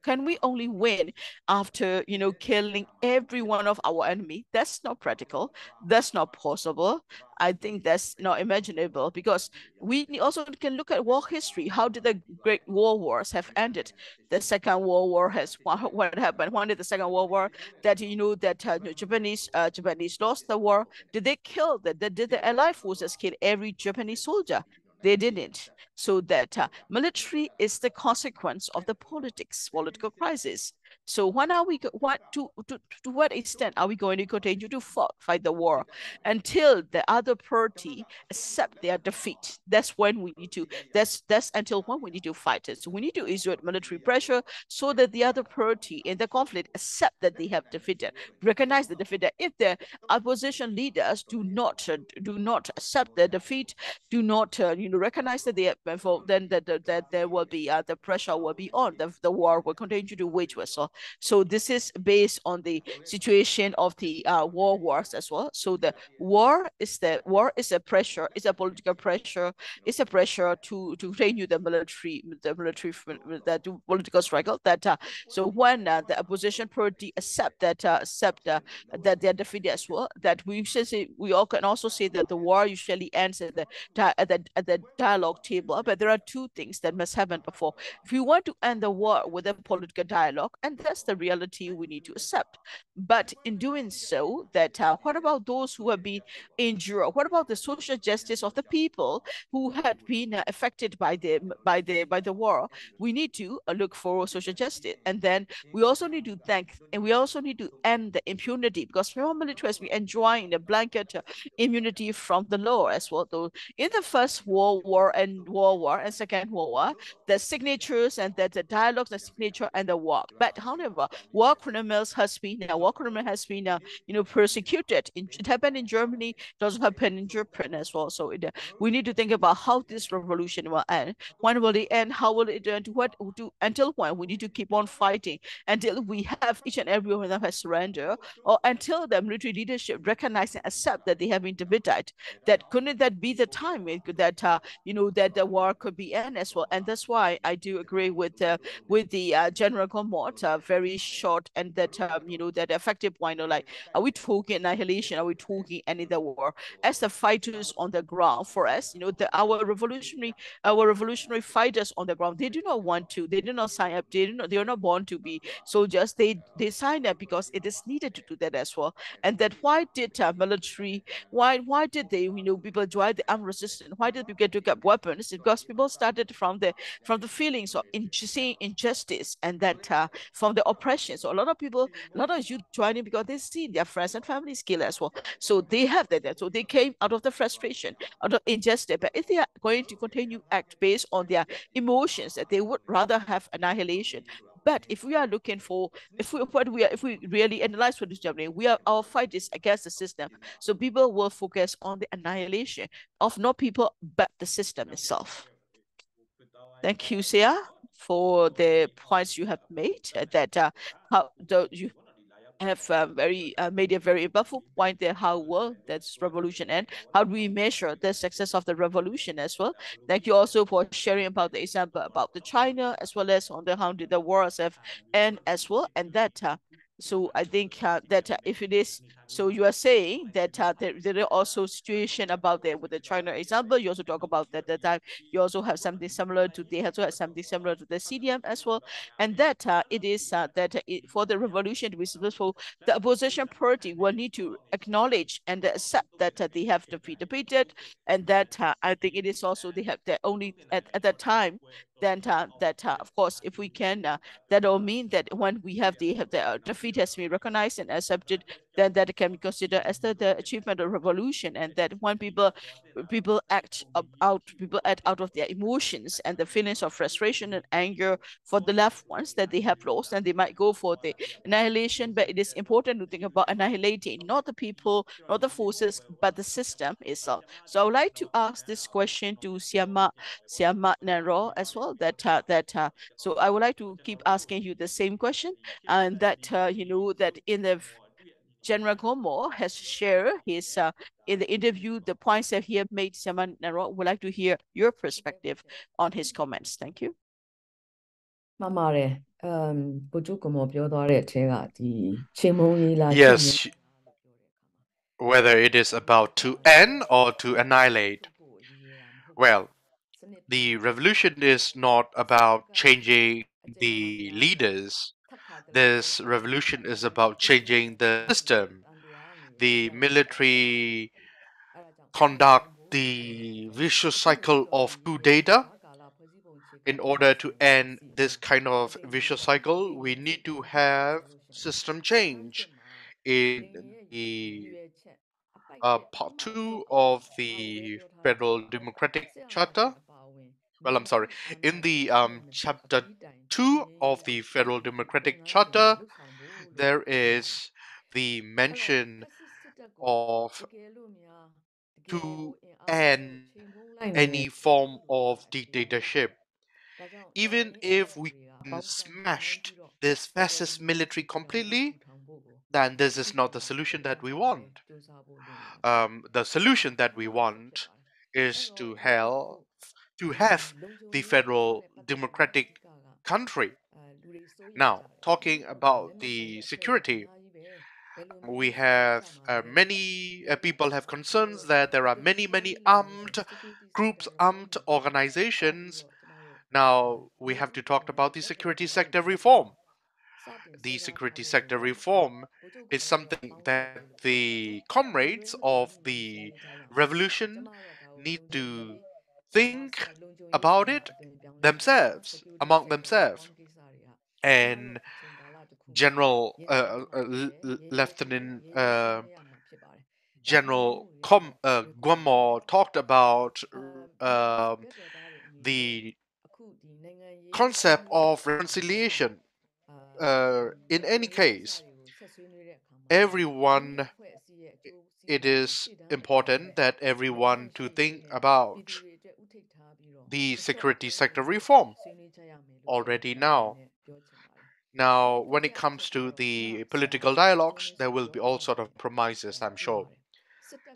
can we only win after killing every one of our enemy? That's not practical, that's not possible. I think that's not imaginable, because we also can look at war history. How did the great war wars have ended? The Second World War has what happened? When did the Second World War that that Japanese lost the war? Did they kill did the Allied forces kill every Japanese soldier? They didn't. So that military is the consequence of the political crisis. So when are we what to what extent are we going to continue to fight the war until the other party accept their defeat? That's when we need to. That's until when we need to fight it. So we need to exert military pressure so that the other party in the conflict accept that they have defeated, recognize the defeat. If the opposition leaders do not accept the defeat, do not recognize that they have, then that there will be the pressure will be on, the war will continue to wage war. So this is based on the situation of the war wars as well. So the war is a pressure, it's a political pressure, it's a pressure to renew the political struggle. That so when the opposition party accept that they are defeated as well, that we all can also say that the war usually ends at the dialogue table. But there are two things that must happen before. If we want to end the war with a political dialogue, and that's the reality we need to accept. But in doing so, that what about those who have been injured? What about the social justice of the people who had been affected by the war? We need to look for social justice, and then we also need to end the impunity, because Myanmar military has been enjoying the blanket immunity from the law as well. Though in the First World War and Second World War, the signatures and the dialogues, the signature and the war. But however, war criminals has been persecuted. It happened in Germany. It also happened in Japan as well. So we need to think about how this revolution will end. When will it end? How will it end? Until when? We need to keep on fighting until we have each and every one of them has surrendered, or until the military leadership recognize and accept that they have been defeated. That couldn't that be the time that that the war could be end as well. And that's why I do agree with the General Gomot, very short, and that that effective point. Like, are we talking annihilation? Are we talking ending the war? As the fighters on the ground, for us, our revolutionary fighters on the ground, they do not want to. They do not sign up. They are not born to be soldiers. They sign up because it is needed to do that as well. And that why did military? Why did they people join the armed resistance? Why did people took up weapons? Because people started from the feelings of seeing injustice, and that from the oppression. So a lot of youth joining because they see their friends and families killed as well. So they have that. So they came out of the frustration, out of injustice. But if they are going to continue act based on their emotions, that they would rather have annihilation. But if we are looking for, if we really analyze what is happening, our fight is against the system. So people will focus on the annihilation of not people but the system itself. Thank you, Sia, for the points you have made. That how you have very made a very powerful point there. How will this revolution end? How do we measure the success of the revolution as well? Thank you also for sharing about the example about the China, as well as on the how did the wars have end as well. And that so I think that if it is So you are saying that there are also situation about there with the China example. You also talk about that time. You also have something similar to they also have something similar to the CDM as well, and that it is for the revolution to be successful, the opposition party will need to acknowledge and accept that they have to be defeated, and that I think it is also they have their only at that time. Then that of course, if we can, that will mean that when we have the defeat has been recognized and accepted, then that can be considered as the achievement of revolution, and that when people act out of their emotions and the feelings of frustration and anger for the loved ones that they have lost, and they might go for the annihilation. But it is important to think about annihilating not the people, not the forces, but the system itself. So I would like to ask this question to Siamat Nero as well. So I would like to keep asking you the same question, and that that in the General Gomo has shared his in the interview the points that he have made. Siamat Nero would like to hear your perspective on his comments. Thank you. မှန်ပါတယ်ဗိုလ်ချုပ်ကမောပြောသွားတဲ့အထဲကဒီချင်းမုံကြီးလားချင်းမြင့် Yes, whether it is about to end or to annihilate. Well, the revolution is not about changing the leaders. This revolution is about changing the system. The military conduct the vicious cycle of coup data. In order to end this kind of vicious cycle, we need to have system change. In the part 2 of the Federal Democratic Charter, well, I'm sorry, in the chapter 2 of the Federal Democratic Charter, there is the mention of to end any form of dictatorship. Even if we smashed this fascist military completely, then this is not the solution that we want. The solution that we want is to have the federal democratic country. Now, talking about the security, we have many people have concerns that there are many armed groups, armed organizations. Now we have to talk about the security sector reform. The security sector reform is something that the comrades of the revolution need to think about it themselves, among themselves. And General Lieutenant General Guamor talked about the concept of reconciliation. In any case, everyone, it is important that everyone to think about the security sector reform already now. Now, when it comes to the political dialogues, there will be all sort of compromises, I'm sure.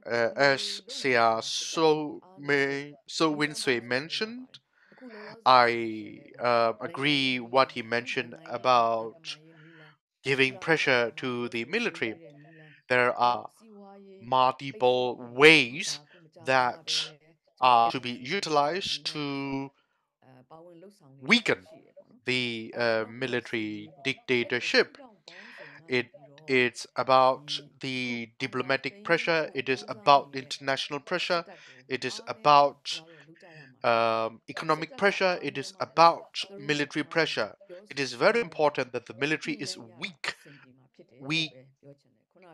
As Sia So Win Sui mentioned, I agree what he mentioned about giving pressure to the military. There are multiple ways that are to be utilized to weaken the military dictatorship. It's about the diplomatic pressure, it is about international pressure, it is about economic pressure, it is about military pressure. It is very important that the military is weak. We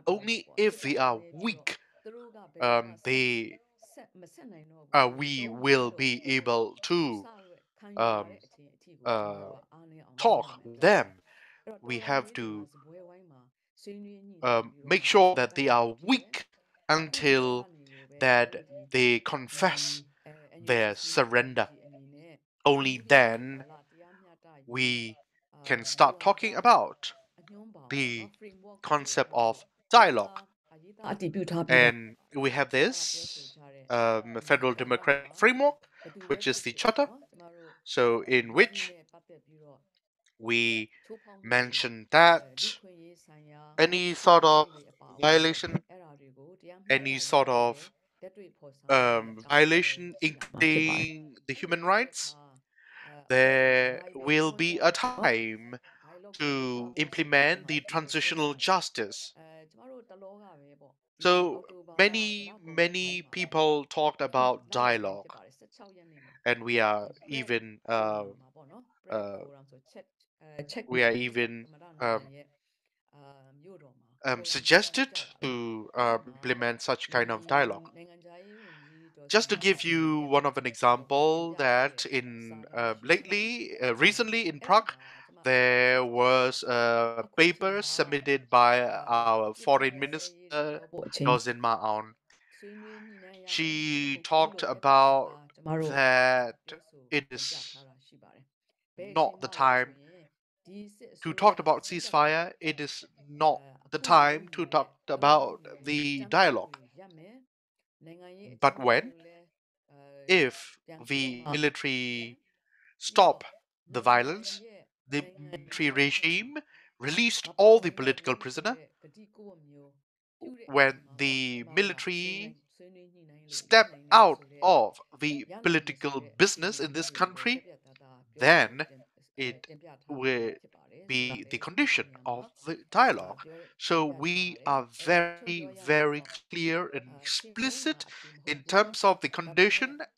only if we are weak, we will be able to um, talk with them. We have to make sure that they are weak until that they confess their surrender. Only then we can start talking about the concept of dialogue. And we have this federal democratic framework, which is the charter. So in which we mention that any sort of violation, အဲ့ဒါတွေကိုတရားမျှတ any တဲ့ sort of လက်တွေ့ဖော်ဆောင်ရတဲ့ကာလတွေ violation, ရှိလာမှာဖြစ်ပါတယ် including the human အဲ့ဒီ rights, အဖွဲ့တွေ there ယာယီ will ဖွင့် be တဲ့ a နော် time dialogue တွေ to လုပ်ရမယ်ဆိုတဲ့ implement နေ the ရာမှာဒီလိုစဉ်း transitional စားတယ် justice. ကျမတို့တလောကပဲပေါ့ဒီအော So က်တိုဘာလကမ္ဘာ many, ကုန် many ပိုင်းမှာ people talked ညှိ about နှိုင်းတဲ့အချိန် dialogue, ဖြစ်ပါတယ်16ရက်နေ့မှာ and we are ဒီ BRAC even forum မှာပေါ့နော် BRAC uh, forum ဆို check we are even သမ္မတနိုင်ငံရဲ့မြို့တော်မှာ forum ကျင်းပ suggested ကြတာပဲ to အဲ့ဒီမှာ implement such ဒီ kind of dialogue. နိုင်ငံခြားရေးဝန်ကြီးဒေါ်စု Just to မြတ် give အောင်လွင် you ရဲ့ one of an တင် example ပြထားတဲ့ that in စာတမ်းရှိပါတယ် lately, recently in အဲ့ဒီ Prague, မှာကျမ there was a အခုချိန် paper မှာ submitted by our ပြစ်ခတ် foreign တဲ့ဆဲရေးတွေ minister, ပြောဖို့အချိန် Rosin Maon. ဆွေးနွေးညှိနှိုင်းရမယ်ဆိုတဲ့ She အခု talked ကိုယ့်လိုပြတ်ပြတ်သားသား about ကျမတို့ that ပြောဆို it တင် is ပြထားတာရှိပါတယ်ဘယ်အချိန် not မှ the လဲဆို time ရင်ဒီစစ်အ to စိုးရ talk က about စစ်တပ်က ceasefire. It is not အခု the လုပ် time to နေတဲ့ talk တလောလုပ် about နေတဲ့ the အကြမ်းဖက်မှု dialogue. တွေရပ်မယ်နိုင်ငံရေးအကျဉ်း But သား when, တွေကိုလည်း if ပြန်ပြီးတော့ the မှ military ပြီးတော့ stop the နိုင်ငံတော် violence, ရဲ့ the နိုင်ငံရေး military လမ်းကြောင်းမှာ regime released မပါ all ဝ the င်တော့ political ဘူးဆို prisoners. တဲ့ကတိကဝတ်မျိုးပြုတဲ့အ When ချိန်မှာမှ the ကျမတို့ကဆွေးနွေး military ဆွေးနွေးညှိနှိုင်းလို့ရ step နိုင်တယ် out ဆိုတဲ့ of the ရနိုင်တယ်ဆို political တဲ့အခြေ business အနေ in မျိုး this တွေကိုပဲ country, ပြတ်ပြတ်သားသားပြောဆို then တင် it တင်ပြထားပြီး will သားဖြစ်ပါတယ်ဆိုတာ be လေ the ဒီ condition နေရာမှာ of the dialogue. ပြော So တင်ပြထား we ပါတယ် are တချို့ very, ပြောရရင် very တော့ clear and ချေမှုန်းတာ explicit အဖြေမဟုတ် in ဘူး terms of the ဒါပေမဲ့ condition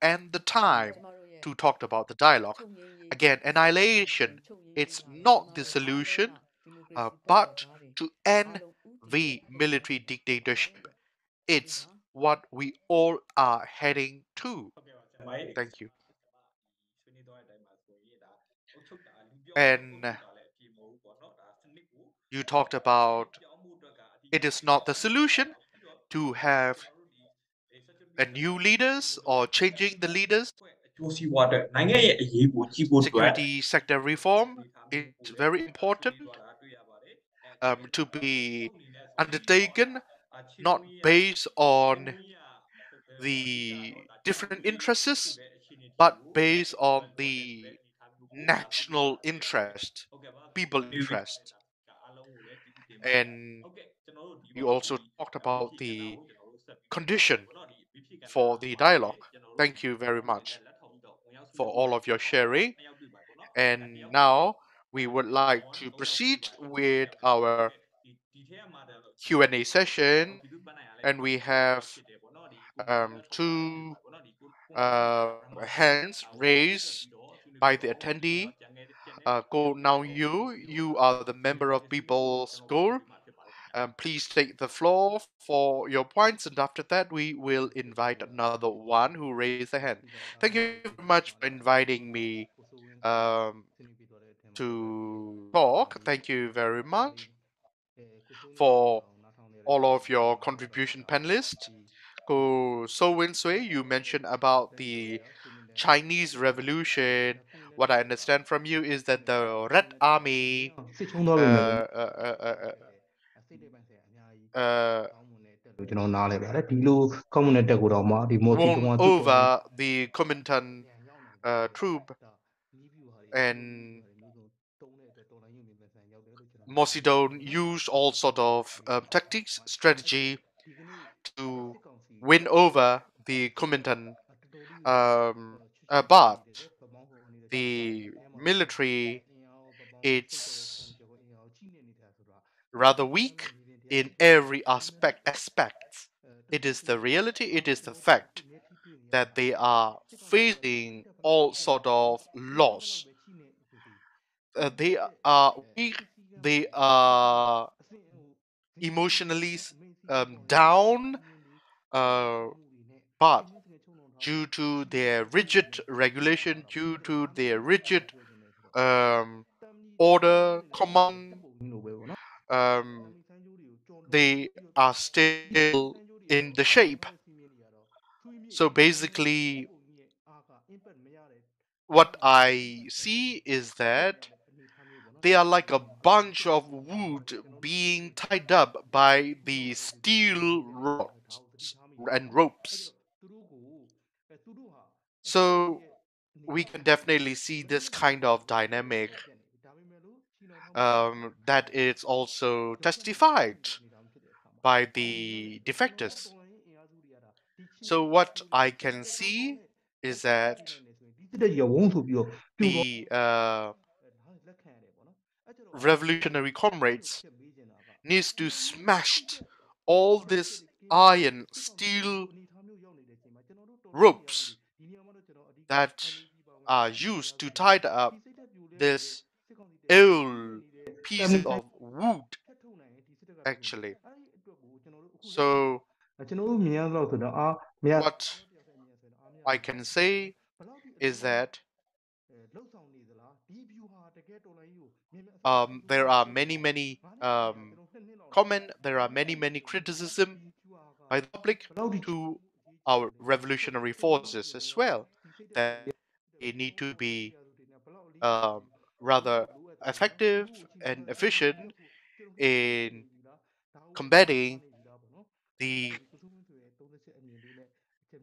and the ကျ time မတို့ရဲ့ to talk about the dialogue. ချုပ်ငြိမ်းရေး Again, စစ်အာဏာရှင် annihilation, ချုပ်ငြိမ်းရေး it's ကပဲ not ကျမ the တို့အားလုံး solution, ကဒီမိုကရေစီဘက် but တော်သားတွေ to အား end လုံးဦးတည် the တဲ့လုပ်ငန်း military စဉ်တွေဖြစ်ပါတယ် dictatorship. လို့ဒါလေး It's ပါ what we all are heading to. Thank you. And you talked about it is not the solution to have a new leaders or changing the leaders. အကျိုးစီးပွားအတွက်နိုင်ငံရဲ့အရေးကိုကြည့်ဖို့အတွက် Security sector reform is very important to be undertaken, not based on the different interests, but based on the national interest, people interest. And you also talked about the condition for the dialogue. Thank you very much for all of your sharing. And now we would like to proceed with our Q&A session, and we have two hands raised by the attendee. Go now, you are the member of People's Goal. Please take the floor for your points, and after that, we will invite another one who raised a hand. Thank you very much for inviting me to talk. Thank you very much for all of your contribution, panelists. So Winsway, you mentioned about the Chinese Revolution. What I understand from you is that the Red Army စစ်ချုံသွားပြီမဲ့လို့ uh, လို့ကျွန်တော်နားလဲပါတယ်ဒီလိုကောင်းမွန်တဲ့တက်ကိုတော့မှဒီမော်စီတုံး won ကသူ့တော် over the Kuomintang troop, နီးဗျူဟာတွေ and မျိုးစုံတုံးတဲ့အတွက်တော်လိုင်းရုံမြင်ဆန်ရောက်တယ်လို့ကျွန်တော် Mosidon used all sort of tactics, strategy ဒီကနေ့ to စစ်ကောင်စီ win over the Kuomintang. တော်တော်လေးကို But ဗမောင်းဟိုအနေနဲ့ the military, အင်အားဗမောင်း it's အင်အားကြီးနေနေတာဆိုတာ rather weak in every aspect. It is the reality, it is the fact that they are facing all sort of loss. They are weak, they are emotionally down, but due to their rigid regulation, due to their rigid order, command, they are still in the shape. So basically, what I see is that they are like a bunch of wood being tied up by the steel rods and ropes. So we can definitely see this kind of dynamic that is also testified by the defectors. So what I can see is that ဒီစစ်တပ်ကြီးကဝုန်းဆိုပြီးတော့ပြိုတော့ the revolutionary comrades needs to smash all this iron steel ropes that are used to tie up this old pieces of wood actually. So ကျွန်တော်တို့မြင်ရတော့ဆိုတော့မရ what I can say is that there are many comment, there are many criticism by the public to our revolutionary forces as well, that they need to be rather effective and efficient in combating the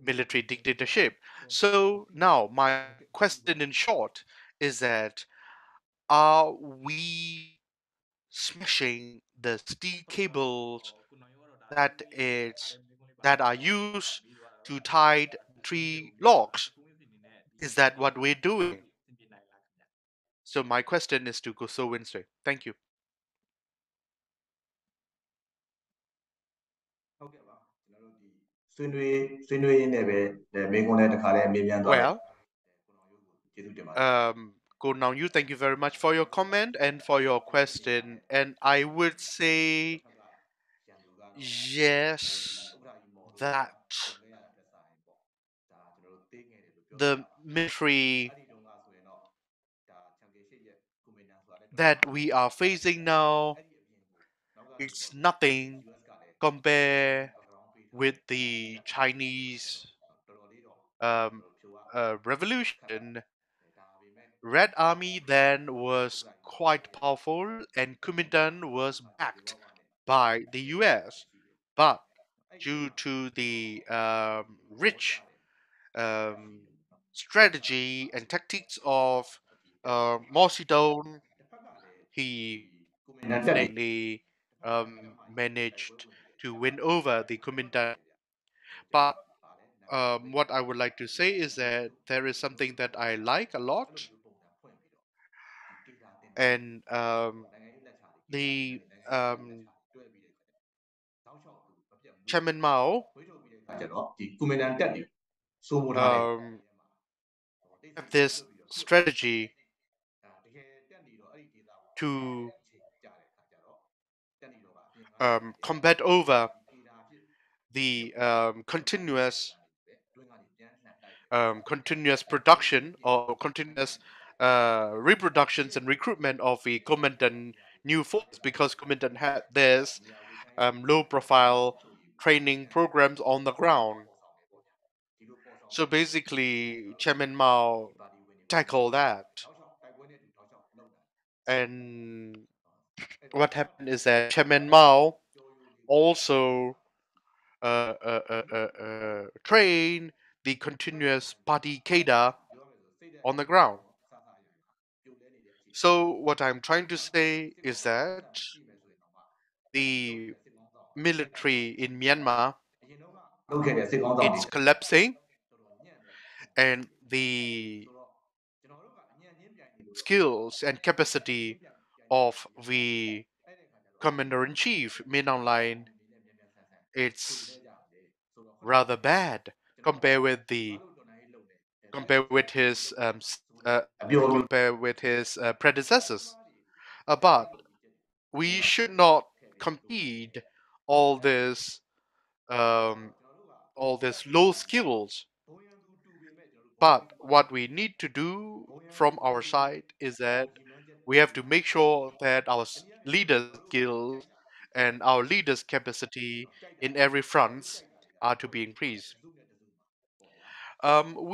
military dictatorship. So now my question in short is that, are we smashing the steel cables that are used to tie tree logs? Is that what we're doing? So my question is to Kuso Wednesday. Thank you. ဟုတ်ကဲ့ပါကျွန်တော်တို့ဒီဆွေးနွေးရင်းနဲ့ပဲမိကုံးနဲ့တခါလဲမေးမြန်းသွားတယ် Well, Go Nong Yu, thank you very much for your comment and for your question. And I would say yes, that the military that we are facing now, it's nothing compared with the Chinese revolution. Red Army then was quite powerful and Kuomintang was backed by the US. But due to the rich strategy and tactics of Mao Zedong, he definitely managed to win over the Kuomintang. But what I would like to say is that there is something that I like a lot, and the Chairman Mao ကျတော့ဒီကွန်မန်ဒန်တက်တွေစိုးမိုးထားတဲ့ have this strategy to combat over the continuous production or continuous reproductions and recruitment of the Kuomintang new force, because Kuomintang had this low profile training programs on the ground. So basically, Chairman Mao tackled that. And what happened is that Chairman Mao also train the continuous party cadre on the ground. So what I'm trying to say is that the military in Myanmar, လုပ်ခဲ့တဲ့စစ်ကောင်းဆောင်တွေ it's collapsing, and the skills and capacity of the commander-in-chief, Min Aung Hlaing, it's rather bad compared with his predecessors. But we should not compete all this low skills. But what we need to do from our side is that we have to make sure that our leaders' skills and our leaders' capacity in every front are to be increased.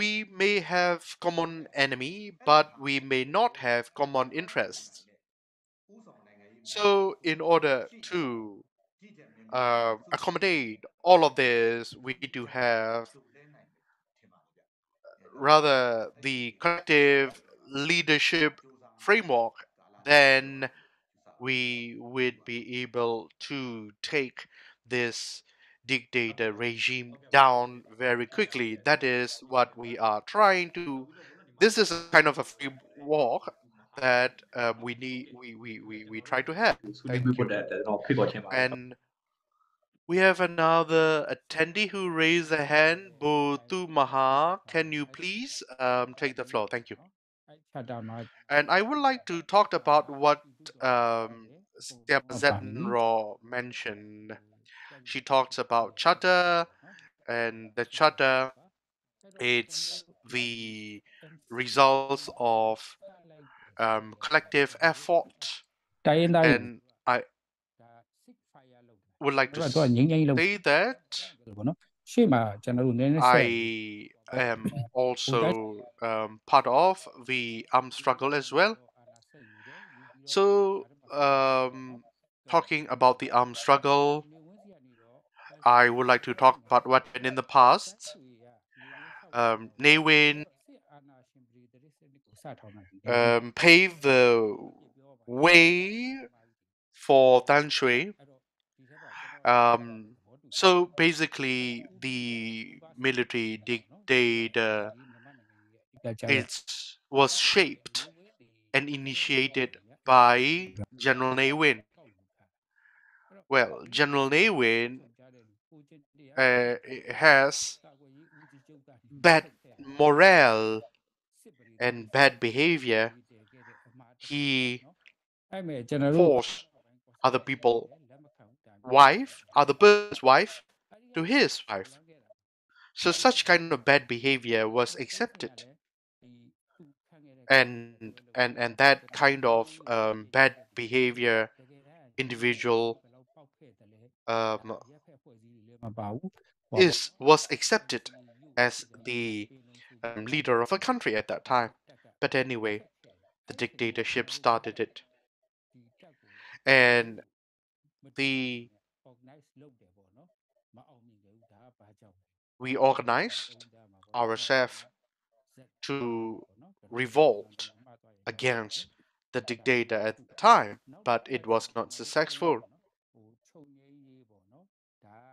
We may have common enemy, but we may not have common interests. So in order to accommodate all of this, we need to have rather the collective leadership framework. Then we would be able to take this dictator regime down very quickly. That is what we are trying to. This is a kind of a framework that we need. We try to have. ဆွေးနွေး Thank ပေးဖို့ you. ကျွန်တော်ဖိတ်ခေါ်ချင်ပါတယ် And we have another attendee who raised a hand. Botu Maha, can you please take the floor? Thank you. And I would like to talk about what Zetnro mentioned. She talks about charter, and the charter, it's the results of collective effort. And I would like to say that I am also part of the armed struggle as well. So, talking about the armed struggle, I would like to talk about what happened in the past. Ne Win paved the way for Tan Shui. So basically, the military dictator was shaped and initiated by General Ne Win. Well, General Ne Win has bad morale and bad behavior. He forced other person's wife to his wife. So such kind of bad behavior was accepted. And that kind of bad behavior individual was accepted as the leader of a country at that time. But anyway, the dictatorship started it. And we organized ourselves to revolt against the dictator at the time, but it was not successful.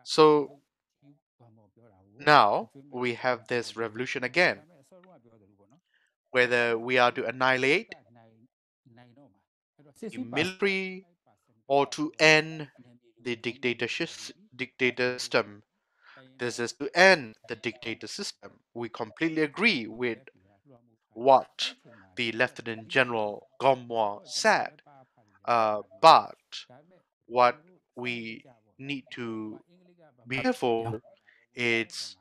So now we have this revolution again, whether we are to annihilate the military or to end the dictator system. This is to end the dictator system. We completely agree with what the Lieutenant General Gomwa said. But what we need to be careful is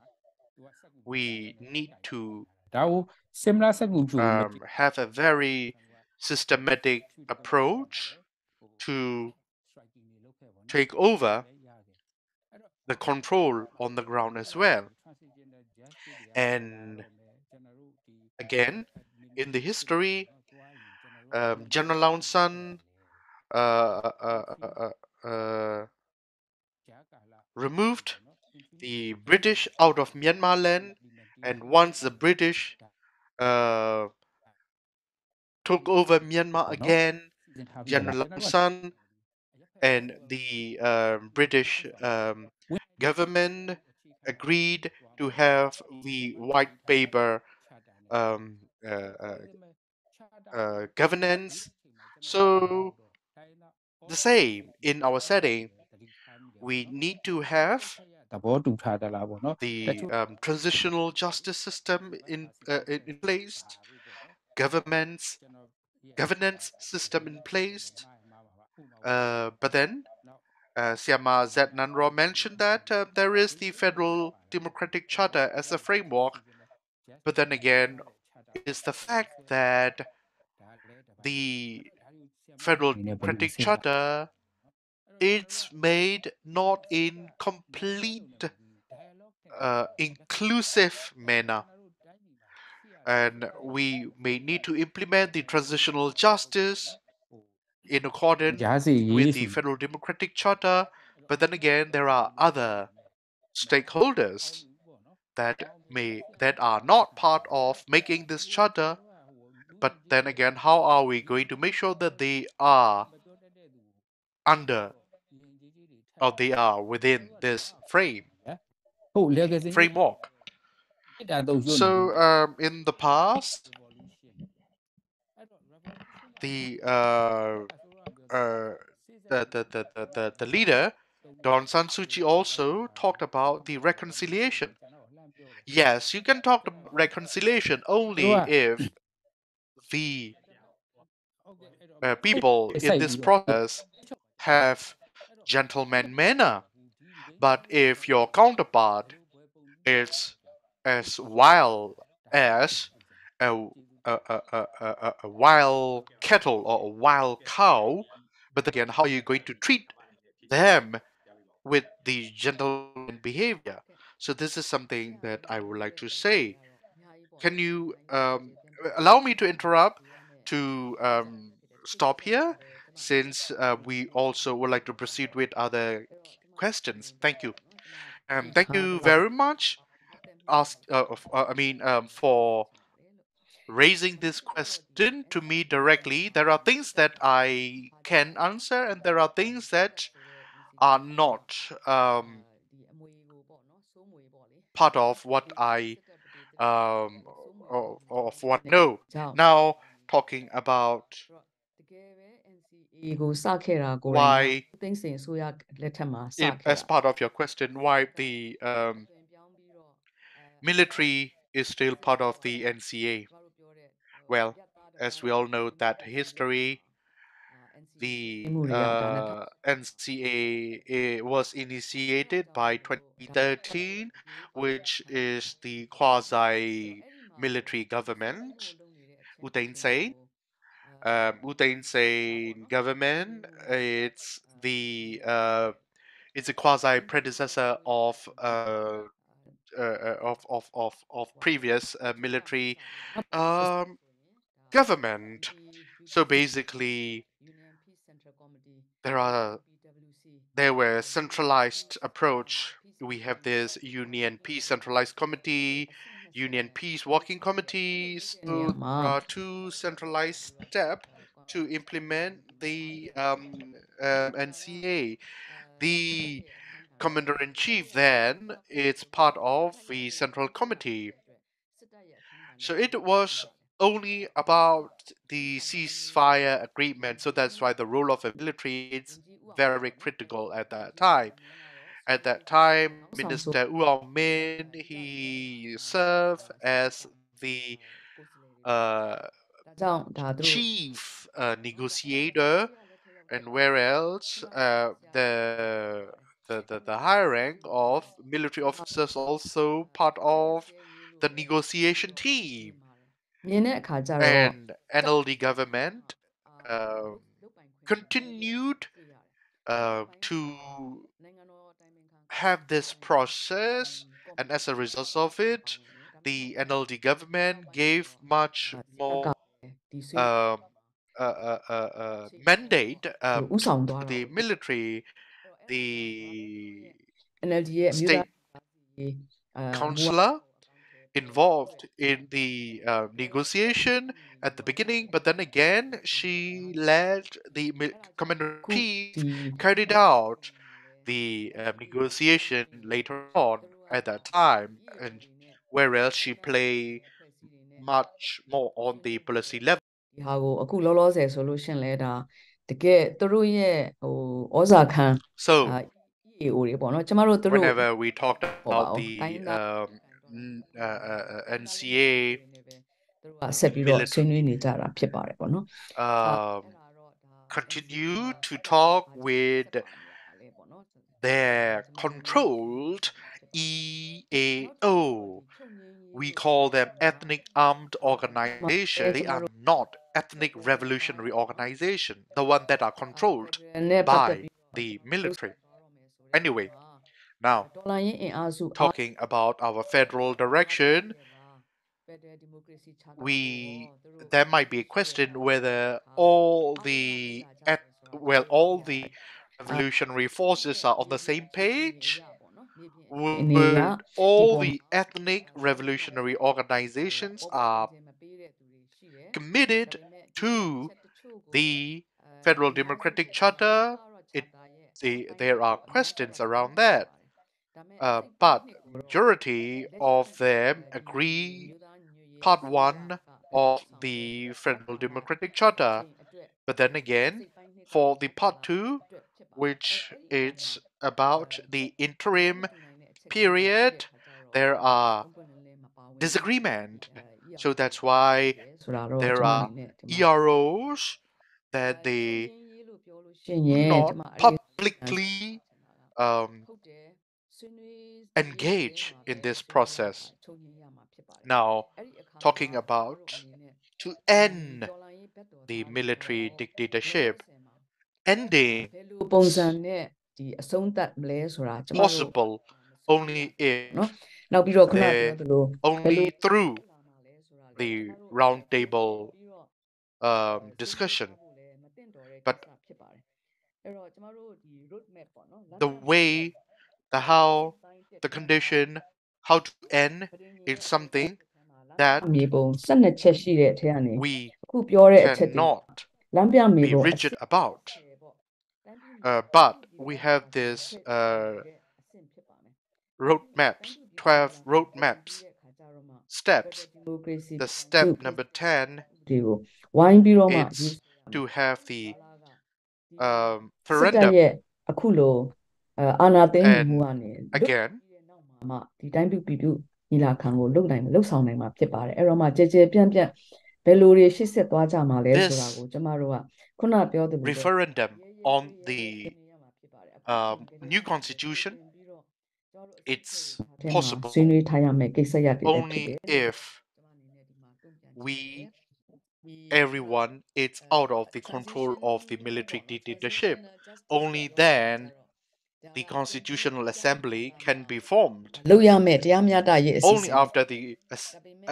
we need to have a very systematic approach to take over the control on the ground as well. And again, in the history, General Aung San removed the British out of Myanmar land, and once the British took over Myanmar again, General Aung San and the British government agreed to have the white paper governance. So the same in our setting, we need to have the transitional justice system in place, governance system in place. But then Siama Zetnanro mentioned that there is the Federal Democratic Charter as a framework. But then again, it is the fact that the Federal Democratic Charter it's made not in complete inclusive manner. And we may need to implement the transitional justice in accordance with the Federal Democratic Charter. But then again, there are other stakeholders that are not part of making this charter. But then again, how are we going to make sure that they are under or they are within this framework. So in the past, the leader Dawn San Suu Kyi also talked about the reconciliation. Yes, you can talk about reconciliation only if the people in this process have gentleman manner. But if your counterpart is as wild as a, a wild cattle or a wild cow, but then again, how are you going to treat them with the gentleman behavior? So this is something that I would like to say. Can you allow me to interrupt to stop here, since we also would like to proceed with other questions? Thank you. Thank you very much. For raising this question to me directly. There are things that I can answer, and there are things that are not part of what I of what I know. Now, talking about ကိုစခဲ့တာကိုယ်တိုင်က why, သိန်းစိန်အစိုးရလက်ထက်မှာစခဲ့ as part of your question, why the military is still part of the NCA. Well, as we all know that history, the NCA was initiated by 2013, which is the quasi-military government, U Thein Sein government. It's a quasi predecessor of previous military government. So basically, there were centralized approach. We have this Union Peace Centralized Committee, Union Peace Working Committee. So there are two centralized steps to implement the NCA. The Commander-in-Chief then is part of the Central Committee. So it was only about the ceasefire agreement. So that's why the role of the military is very critical at that time. At that time, Minister Minn, he served as the chief negotiator, and whereas the higher rank of military officers also part of the negotiation team. မြင်တဲ့အခါကျတော့ And NLD government continued to have this process, and as a result of it, the NLD government gave much more mandate to the military. The NLD ရဲ့အမျိုးသား state counselor involved in the negotiation at the beginning, but then again, she led the commander-in-chief carried out the negotiation later on at that time, and whereas she played much more on the policy level. ဒီဟာကိုအခုလောလောဆယ်ဆိုလို့ရှင်လဲဒါတကယ်သူတို့ရဲ့ဟိုဩဇာခံ So EAO တွေပေါ့နော်ကျမတို့သူတို့ whenever we talked about the NCA, သူတို့ကဆက်ပြီးတော့ဆွေးနွေးနေကြတာဖြစ်ပါတယ်ပေါ့နော် continue to talk with their controlled EAO. We call them ethnic armed organization. They are not ethnic revolutionary organization, the one that are controlled by the military. Anyway, now talking about our federal direction, there might be a question whether all the revolutionary forces are on the same page. Would all the ethnic revolutionary organizations are committed to the Federal Democratic Charter? there are questions around that. But majority of them agree part one of the Federal Democratic Charter. But then again, for the part two, which is about the interim period, there are disagreement. So that's why there are EROs that they do not publicly engage in this process. Now, talking about to end the military dictatorship, ending possible only if only through the roundtable discussion. But the way, the how, the condition, how to end is something that မြေပုံ12ချက်ရှိတဲ့ထဲကနေ we အခုပြောတဲ့အချက်တွေ cannot လမ်းပြမြေ be ပုံ rigid about. But we have this roadmaps, 12 roadmaps, steps. The step number 10 တွေကိုဝိုင်းပြီးတော့မှ is to have the စစ်တပ် referendum. ရဲ့အခုလိုအာဏာသိမ်းမှု And ကနေ again, မှဒီတိုင်းပြုပြည်ပြုညီလာခံကိုလုပ်နိုင်လုပ်ဆောင်နိုင်မှာဖြစ်ပါတယ်အဲ့တော့မှကြဲကြဲပြန့်ပြန့်ဘယ်လိုတွေရှေ့ဆက်သွားကြမှာလဲဆိုတာကိုကျမတို့ကခုနပြောသလို referendum on the new constitution, it's ထဲမှာ possible ဆွေးနွေးထားရမယ့်ကိစ္စရပ်တွေလည်းဖြစ် only တယ် if we everyone is out of the control of the military dictatorship. Only then the constitutional assembly can be formed. လုပ်ရမယ့်တရားမျှတရေးအစီအ Only စဉ် after the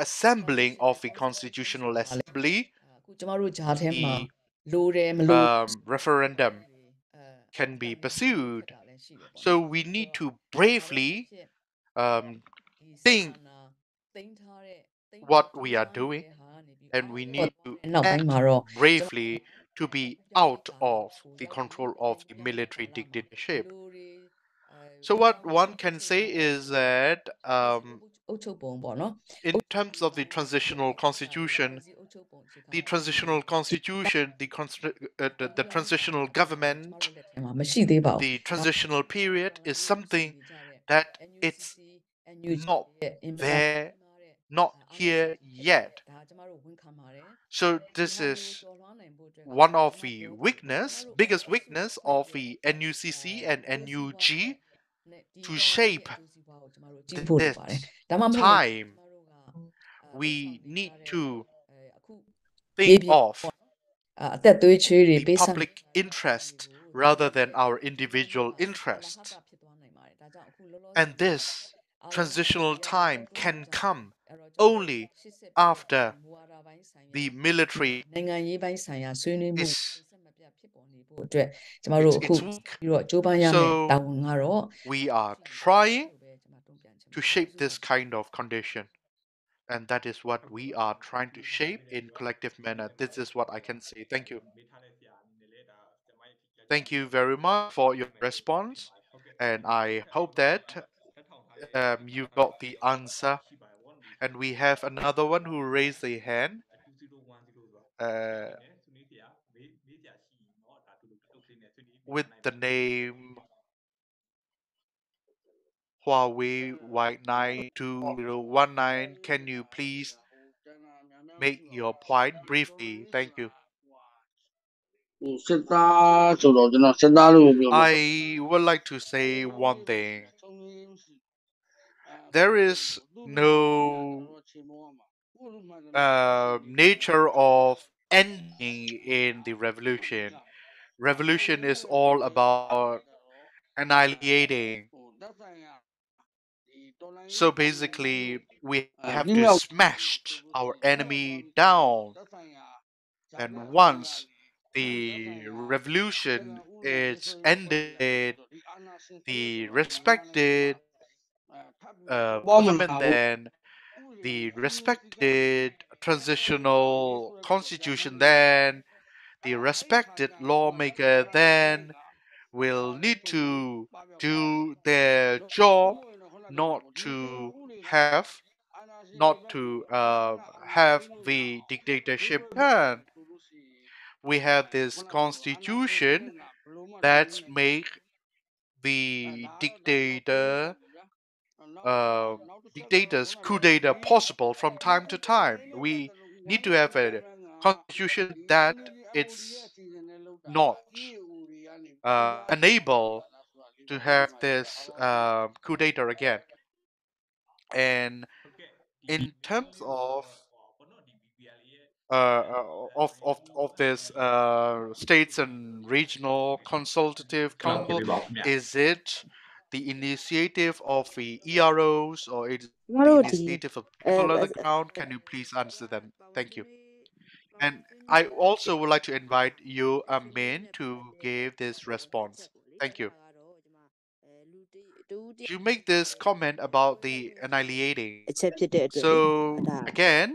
assembling of the constitutional assembly, အခုကျမတို့ဂျားထဲမှာ the လိုတယ်မလို referendum can be pursued. So we need to bravely think what we are doing, and we need to နောက်ပိုင်းမှာတော့ act bravely to be out of the control of the military dictatorship. So what one can say is that အုပ်ချုပ်ပုံပေါ့နော် in terms of the transitional constitution, the transitional constitution, the transitional government, မရှိသေးပါဘူး the transitional period is something that it's not there, not here yet. So this is one of the biggest weakness of the NUCC and NUG to shape this time. We need to think of အသက်သွေးချွေးတွေ the ပေးဆပ် public interest rather than our individual interest. And this transitional time can come only after the military နိုင်ငံရေးပိုင်းဆိုင်ရာဆွေးနွေးမှု is ဖို့အတွက်ကျမတို့အခု it's weak. ပြီးတော့ကြိုးပမ်းရမယ့်တာဝန်ကတော့ We are trying to shape this kind of condition. And that is what we are trying to shape in collective manner. This is what I can say. Thank you. Thank you very much for your response. And I hope that you got the answer. And we have another one who raised a hand. With the name Huawei White 92019. Can you please make your point briefly? Thank you. I would like to say one thing. There is no nature of ending in the revolution. Revolution is all about annihilating. So basically, we have to smash our enemy down. And once the revolution is ended, the respected government then, the respected transitional constitution then, the respected lawmaker then will need to do their job, not to have have the dictatorship turn. We have this constitution that make the dictators coup d'etat possible from time to time. We need to have a constitution that it's not unable to have this coup d'etat again. And in terms of this states and regional consultative ကျွန်တော်ဖြေ council, ပေးပါဦးခင်ဗျ is it the initiative of the EROs or it is ကျမ the တို့ဒီ initiative of people on the ground? Can you please answer them? Thank you. And I also would like to invite you, Minn, to give this response. Thank you. You make this comment about the annihilating. အချက်ဖြစ်တဲ့အတွက်လေ So ဒါ again,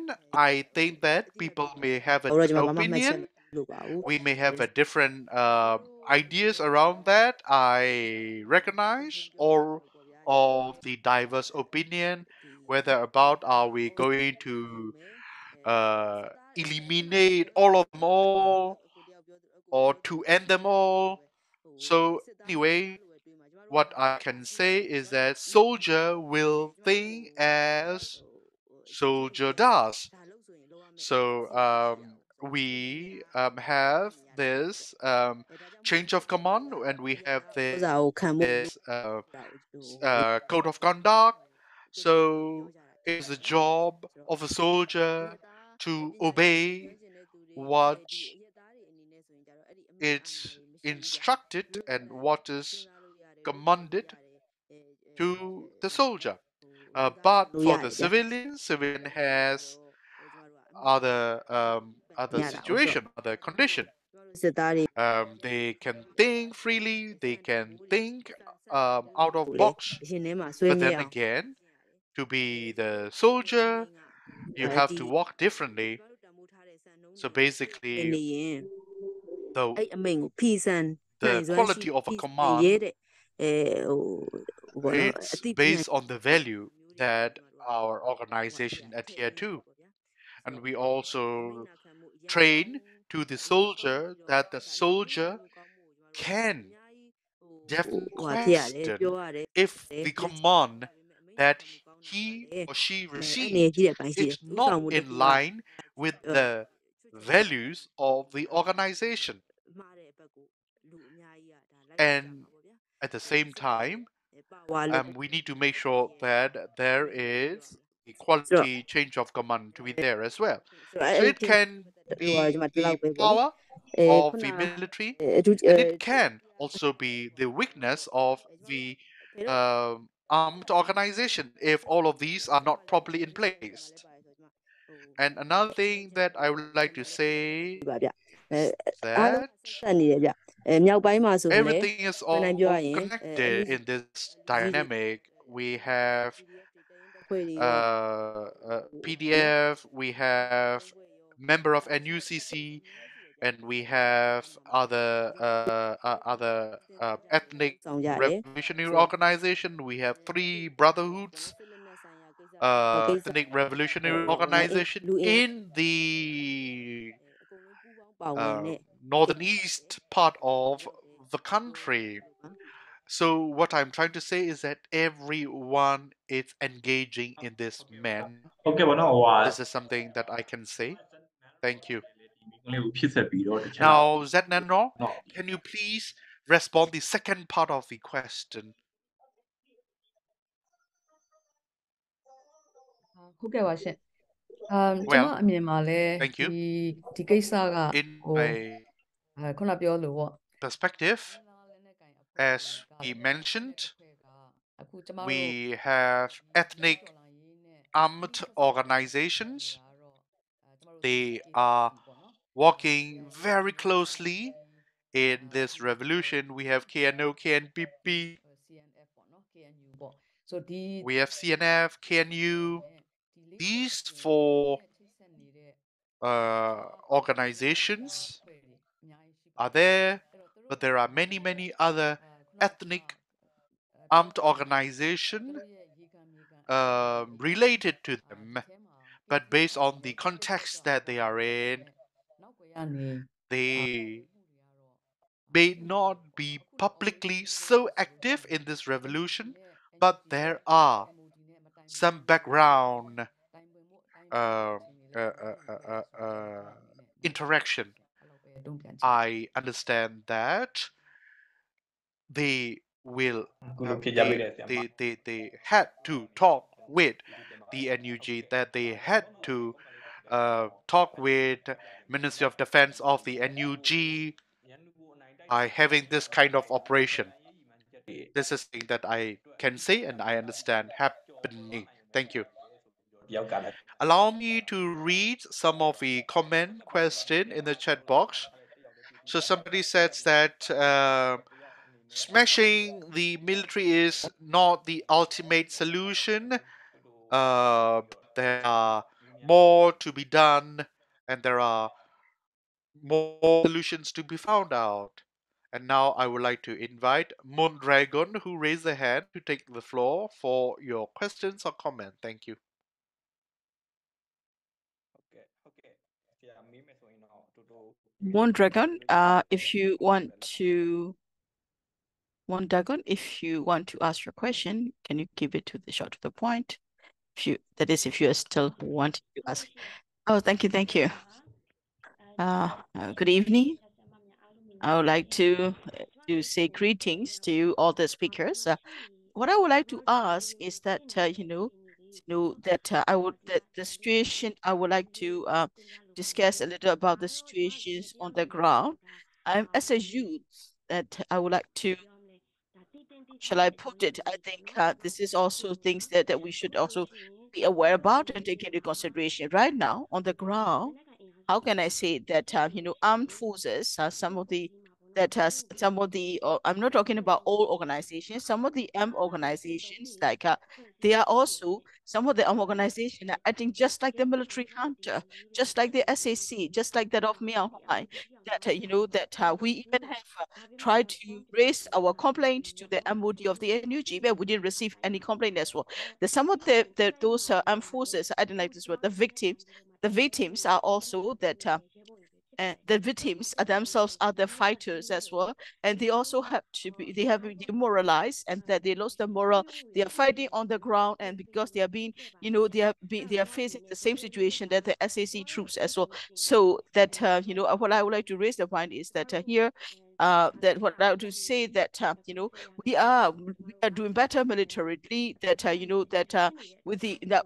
I think that people may have a တော့ကျွန် different မဘာမှမှတ်ချက် opinion. လို့ပါဘူး We may have a different ideas around that. I recognize all of the diverse opinion, whether about are we going to eliminate all of them all or to end them all. So anyway, what I can say is that soldier will think as soldier does. So we have this change of command, and we have ဥစ္စာကိုခံဖို့ this code of conduct. So it's the job of a soldier to obey what it's instructed and what is commanded to the soldier. But for the civilian has other situation, other condition. စစ်သားတွေ They can think freely. They can think out of လေ box. အရင်ထဲမှာဆွဲ But မြဲ then အောင် again, to be the soldier, you have to walk differently. So နေ basically, ရင် the အဲ့အမိန်ကိုဖီဆန်နိုင် the စွမ်းရှိ quality of a ဖီဆန်ရဲ command တဲ့ဟိုဘောနော် it's အသိပညာ based on the value that our organization adhere to. And we also train to the soldier that the soldier can ဟိုဟာဖြစ်ရတယ် question ပြောရတယ် if the command that he or she အဲ့နေ received ကြီးတဲ့ပိုင်းရှိတယ် is ဥ not ဆောင်မှုတစ် in ခုက line with the values of the organization. မှားတဲ့ဘက်ကိုလူအများကြီးကဒါလိုက်ကြမှာ And ပေါ့ဗျာ at the same time, ပါဝါလို့ we need to make sure that there is a quality change of command to be there as well. ဆိုတော့ So အဲ့ it can ဟိုဟာဒီမှာ be ဒီလောက် the ပဲပေါ့လေ power အဲ of ခုန the military, အတူ and it can also be the weakness of the armed organization if all of these are not properly in place. And another thing that I would like to say ပါဗျအဲ is အားလုံး that ဆက်နေတယ်ဗျအဲမြောက်ပိုင်းမှာဆိုရင်လည်း everything is ပြန်နိုင်ပြောရ all ရင် connected in this dynamic. We have PDF, we have member of NUCC, and we have other ethnic ဆောင်ကြတယ် revolutionary organization. We have three brotherhoods, ethnic revolutionary organization in the ပါဝင်တဲ့ northern east part of the country. So what I'm trying to say is that everyone is engaging in this manner. ဟုတ်ကဲ့ပါနော်ဟိုဟာ This is something that I can say. Thank you. ဒီမိကုံးလေးကိုဖြစ်ဆက်ပြီးတော့တစ်ချက် Now, Zetnano, နော် can you please respond the second part of the question? ဟုတ်ကဲ့ပါရှင်ကျွန်မ Well, အမြင်မှာလဲ thank you. ဒီကိစ္စက In ဟို my ခုနပြောလို့ပေါ့ perspective, as we mentioned, အခုကျမတို့ we have ethnic armed organizations. They are working very closely in this revolution. We have KNO, KNPP, CNF ပေါ့နော် KNU ပေါ့ so ဒီ we have CNF, KNU. These four organizations are there but there are many other ethnic armed organizations related to them. But based on the context that they are in, they may not be publicly so active in this revolution, but there are some background uh, interaction. I understand that they will အခုလိုဖြေကြားပေးတဲ့ဆရာမ they had to talk with the NUG, that they had to talk with Ministry of Defense of the NUG by having this kind of operation. This is thing that I can say and I understand happening. Thank you. တယောက်ကလည်း Allow me to read some of the comment question in the chat box. So somebody says that smashing the military is not the ultimate solution. But there are more to be done, and there are more solutions to be found out. And now I would like to invite Mondragon, who raised their hand, to take the floor for your questions or comments. Thank you. ဟုတ်ကဲ့ဆရာမေးမယ်ဆိုရင်တော့တူတူ Mondragon, if you want to ask your question, can you keep it to the short to the point? If you are still wanting to ask. Oh, thank you. Good evening. I would like to say greetings to all the speakers. What I would like to ask is that the situation. I would like to discuss a little about the situations on the ground. As a youth, that I would like to. Shall I put it? I think this is also things that we should also be aware about and take into consideration. Right now, on the ground, how can I say that armed forces are some of the I'm not talking about all organizations. Some of the armed organizations, like they are also some of the armed organizations are acting just like the military hunter, just like the SAC, just like that of Myanmar. That we even have tried to raise our complaint to the MOD of the NUG, but we didn't receive any complaint as well. Some of those armed forces, I don't like this word, the victims are also that the victims are themselves are the fighters as well, and they also have been demoralized, and that they lost the morale. They are fighting on the ground, and because they are being, they are facing the same situation that the SAC troops as well. So that what I would like to raise the point is that here. That what I would say that we are doing better militarily. That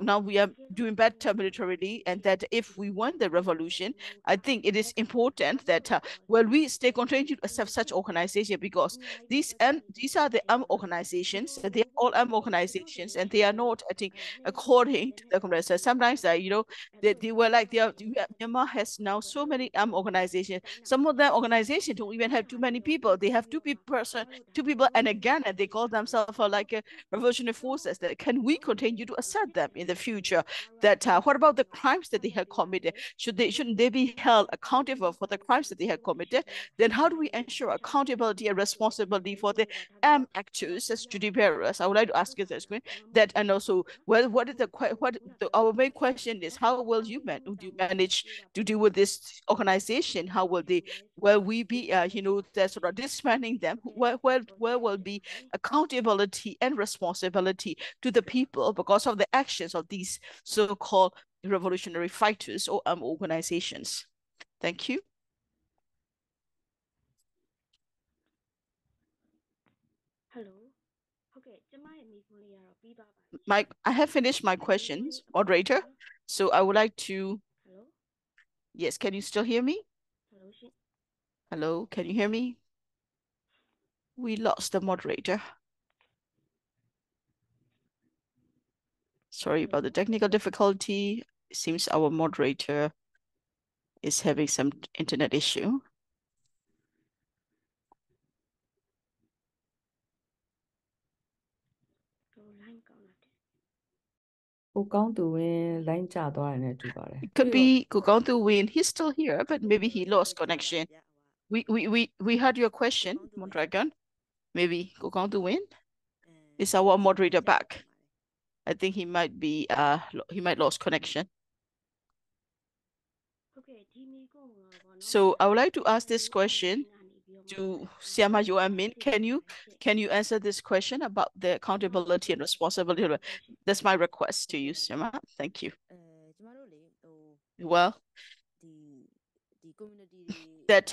now we are doing better militarily, and that if we won the revolution, I think it is important that we stay continuing to accept such organization, because these are the armed organizations. They are all armed organizations, and they are not acting according to the community. Sometimes they were like Myanmar has now so many armed organizations. Some of the organizations don't even have too many people. They have two people, and again, and they call themselves like revolutionary forces. That can we continue to accept them in the future? That what about the crimes that they have committed? Shouldn't they be held accountable for the crimes that they have committed? Then how do we ensure accountability and responsibility for the actors as duty bearers? I would like to ask you this question. That, and also, well, our main question is, how will you manage to deal with this organization? How will we be that sort of disbanding them? Where will be accountability and responsibility to the people because of the actions of these so-called revolutionary fighters or organizations? Thank you. I have finished my questions, moderator. So I would like to. Yes, can you still hear me? Hello, can you hear me? We lost the moderator. Sorry about the technical difficulty. It seems our moderator is having some internet issue. Kaung line ကျသွားတယ်နဲ့တူပါတယ် It could be Kaung Win. He's still here, but maybe he lost connection. we heard your question, Mondragon. Maybe Kaung to win. Is our moderator back? I think he might be he might lost connection. So I would like to ask this question to Siama Yo and Min. Can you answer this question about the accountability and responsibility? That's my request to you, Siama. Thank you. Well, that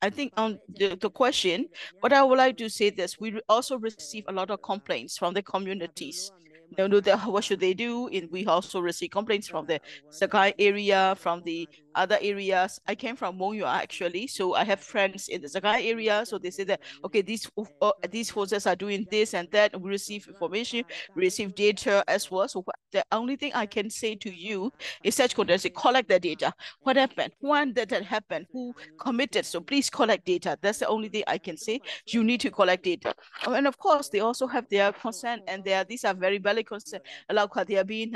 I think on the question, what I would like to say this, we also receive a lot of complaints from the communities. What should they do? And we also receive complaints from the Sagaing area, from the other areas. I came from Monyua actually, so I have friends in the Sagaing area. So they say that okay, these forces are doing this and that. We receive information, we receive data as well. So the only thing I can say to you is such context, collect the data. What happened? When did that happen? Who committed? So please collect data. That's the only thing I can say. You need to collect data. And of course, they also have their consent, and these are very valid consent. They are being,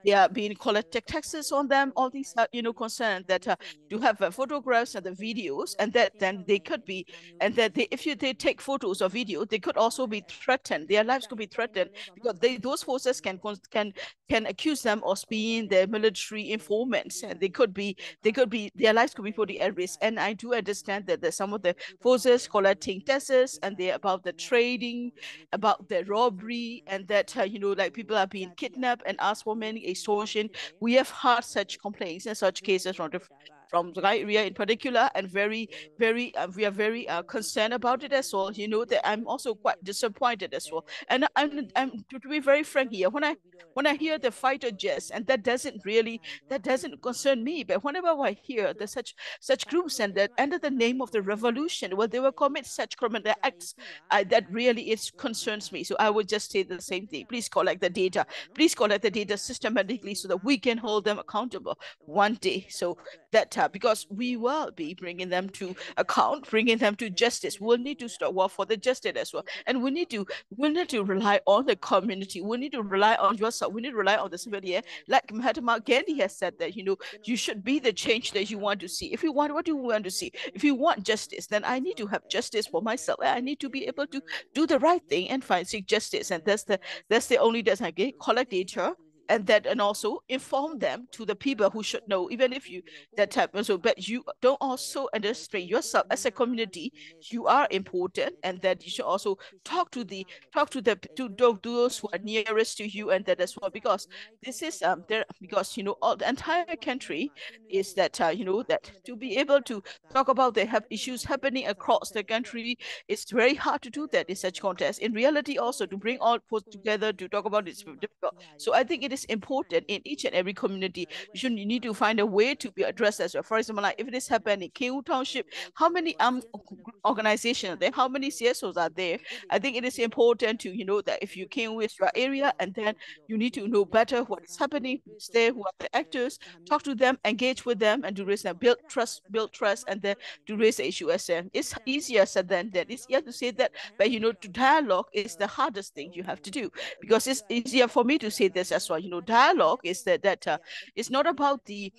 they are being collected taxes on them. All these are, concerned that to have photographs and the videos, and that then they could be, and that if they take photos or video, they could also be threatened. Their lives could be threatened because those forces can accuse them of being the military informants, and their lives could be put at risk. And I do understand that some of the forces collecting taxes, and they're about the trading, about the robbery, and that like people are being kidnapped and asked for many extortion. We have heard such complaints and such cases from the area in particular, and very we are very concerned about it as well. That I'm also quite disappointed as well. And I'm to be very frank here, when I hear the fighter jets, and that doesn't concern me, but whenever I hear the such groups and that under the name of the revolution, well, they will commit such criminal acts, that really it concerns me. So I would just say the same thing. Please collect the data. Please collect the data systematically so that we can hold them accountable one day. So that because we will be bringing them to account, bringing them to justice. We'll need to start work for the justice as well, and we need to rely on the community. We need to rely on yourself. We need to rely on the civilian. Like Mahatma Gandhi has said that you should be the change that you want to see. If you want, what do you want to see? If you want justice, then I need to have justice for myself. I need to be able to do the right thing and seek justice, and that's the only I get. Collect data, and also inform them to the people who should know, even if you that type. So but you don't also understand yourself as a community, you are important, and that you should also talk to those who are nearest to you, and that as well, because this is there, because all the entire country is that that to be able to talk about the issues happening across the country, it's very hard to do that in such context. In reality, also to bring all folks together to talk about it's difficult. So I think it is important in each and every community. You need to find a way to be addressed as well. For example, like if it is happening in Kaung Township, how many organizations are there? How many CSOs are there? I think it is important to that if you came with your area, and then you need to know better what is happening, who's there, who are the actors, talk to them, engage with them, and to raise and build trust, and then to raise the issue as well. It's easier said than that. It's easier to say that, but to dialogue is the hardest thing you have to do, because it's easier for me to say this as well. Dialogue is that it's not about the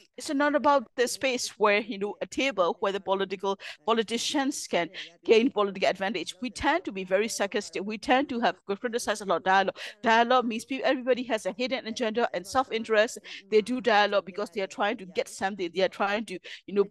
space where a table where the politicians can gain political advantage. We tend to be very sarcastic. We tend to have criticize a lot of dialogue. Dialogue means everybody has a hidden agenda and self-interest. They do dialogue because they are trying to get something. They are trying to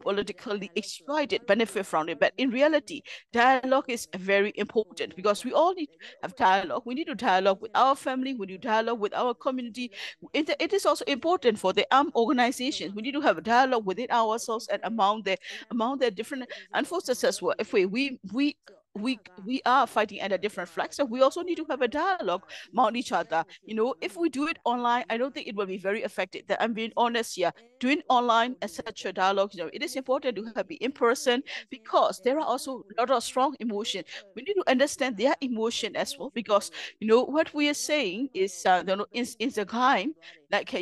politically exploit it, benefit from it. But in reality, dialogue is very important, because we all need to have dialogue. We need to dialogue with our family. We need to dialogue with our community. It is also important for the armed organizations. We need to have a dialogue within ourselves and among the different forces as well. If we are fighting under different flags, so we also need to have a dialogue among each other. If we do it online, I don't think it will be very effective. That I'm being honest here. Doing online as such a dialogue, it is important to be in person, because there are also a lot of strong emotion. We need to understand their emotion as well, because what we are saying is in the time, like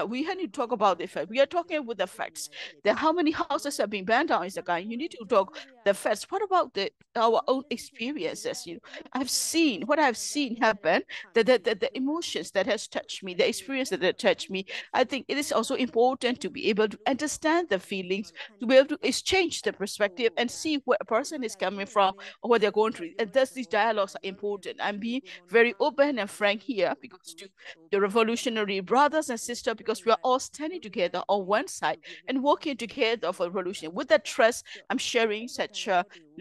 we had to talk about the fact. We are talking with the facts that how many houses have been burned down in the guy. You need to talk the facts. What about our own experiences? I've seen what I've seen happen, the emotions that has touched me, the experience that has touched me. I think it is also important to be able to understand the feelings, to be able to exchange the perspective and see where a person is coming from or what they're going through. And thus these dialogues are important. I'm being very open and frank here because to the revolutionary brothers and sisters, because we are all standing together on one side and working together for revolution. With that trust, I'm sharing such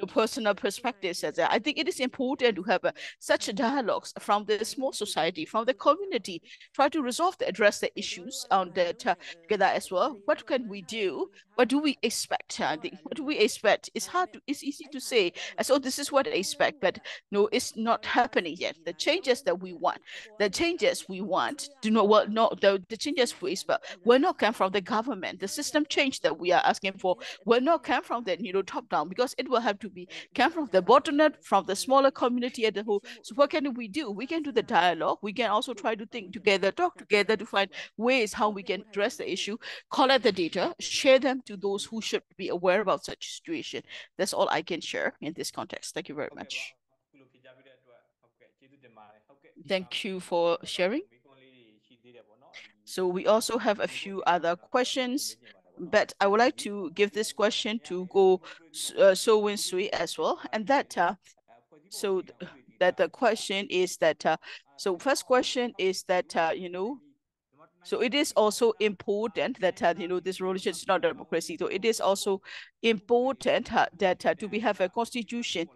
personal perspectives. I think it is important to have such dialogues from the small society, from the community, try to resolve, address the issues on that together as well. What can we do? What do we expect? What do we expect? It's easy to say, so this is what I expect, but no, it's not happening yet. The changes that we want, do not well, no, the changes we expect will not come from the government. The system change that we are asking for will not come from the top down, because it will have to be come from the bottom up, from the smaller community as a whole. So what can we do? We can do the dialogue. We can also try to think together, talk together to find ways how we can address the issue, collect the data, share them to those who should be aware about such situation. That's all I can share in this context. Thank you very much. Thank you for sharing. So we also have a few other questions, but I would like to give this question to go So Win Sui as well, and that so that the question is that so first question is that so it is also important that this revolution is not democracy. So it is also important that do we have a constitution.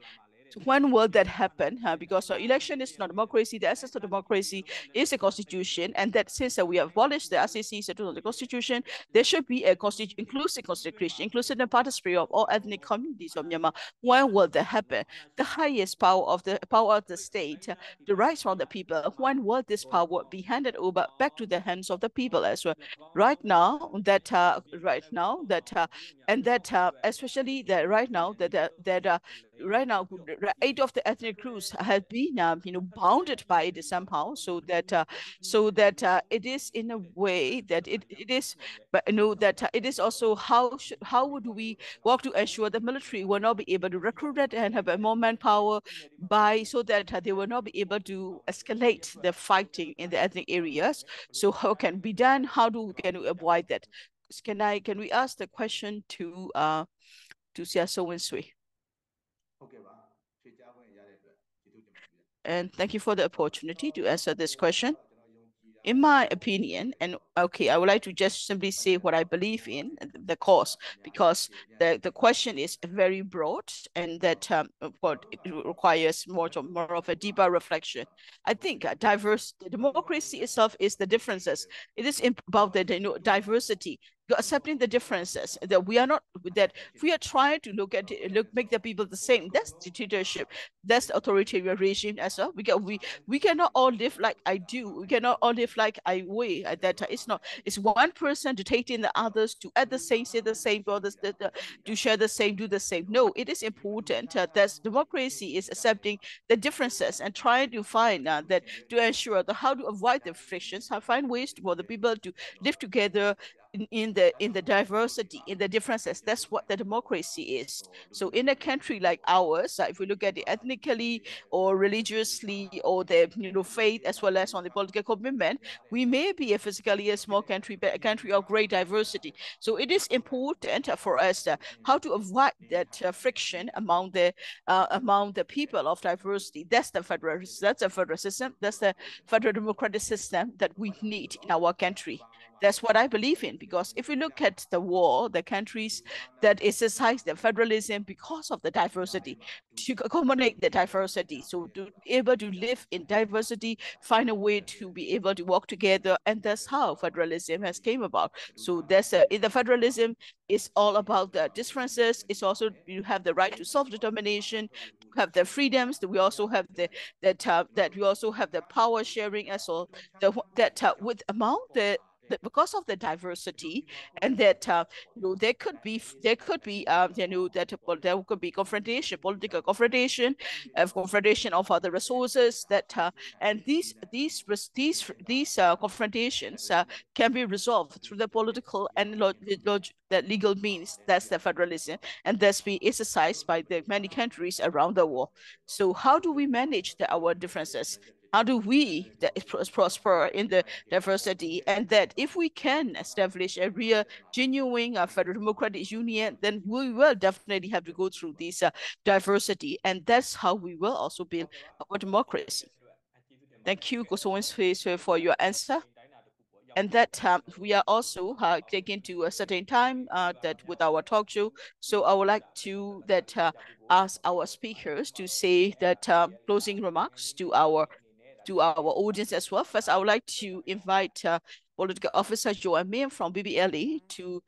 So when will that happen? Because election is not democracy. The essence of democracy is a constitution, and that since we have abolished the RCC statute of the constitution, there should be a inclusive constitution, inclusive and participatory of all ethnic communities of Myanmar. When will that happen? The highest power of the state, the rights from the people. When will this power be handed over back to the hands of the people as well? Right now, especially that right now right now, 8 of the ethnic groups have been, bounded by it somehow, so that it is in a way that it is, but that it is also how would we work to ensure the military will not be able to recruit it and have a more manpower so that they will not be able to escalate the fighting in the ethnic areas. So how can be done? How can we avoid that? Can we ask the question to Sia So Win Sui? And thank you for the opportunity to answer this question. In my opinion, and okay, I would like to just simply say what I believe in the cause, because the question is very broad, and that what it requires more of a deeper reflection. I think democracy itself is the differences. It is about the diversity. You're accepting the differences, that we are not that we are trying to make the people the same. That's dictatorship. That's the authoritarian regime as well. We cannot all live like I do. We cannot all live like I we. That it's not. It's one person dictating the others to add the same, say the same, to share the same, do the same. No, it is important that democracy is accepting the differences and trying to find that to ensure how to avoid the frictions, how find ways for the people to live together in the diversity, in the differences. That's what the democracy is. So in a country like ours, if we look at it ethnically or religiously or the faith, as well as on the political commitment, we may be physically a small country, but a country of great diversity. So it is important for us how to avoid that friction among the people of diversity. That's the federal system. That's the federal democratic system that we need in our country. That's what I believe in, because if we look at the world, the countries that exercise the federalism because of the diversity, to accommodate the diversity, so to be able to live in diversity, find a way to be able to work together, and that's how federalism has came about. So in the federalism, it's all about the differences. It's also you have the right to self-determination, have the freedoms. That we also have that we also have the power sharing as well. With among because of the diversity, and that there could be there could be confrontation, political confrontation, confrontation of other resources, that and these confrontations can be resolved through the political and the legal means. That's the federalism, and that's being exercised by the many countries around the world. So how do we manage our differences? How do we prosper in the diversity? And that if we can establish a real, genuine federal democratic union, then we will definitely have to go through this diversity. And that's how we will also build our democracy. Thank you, Gosowens, for your answer. And that we are also taking to a certain time that with our talk show. So I would like to ask our speakers to say that closing remarks to our audience as well. First, I would like to invite Political Officer Joanne Minn from BPLA to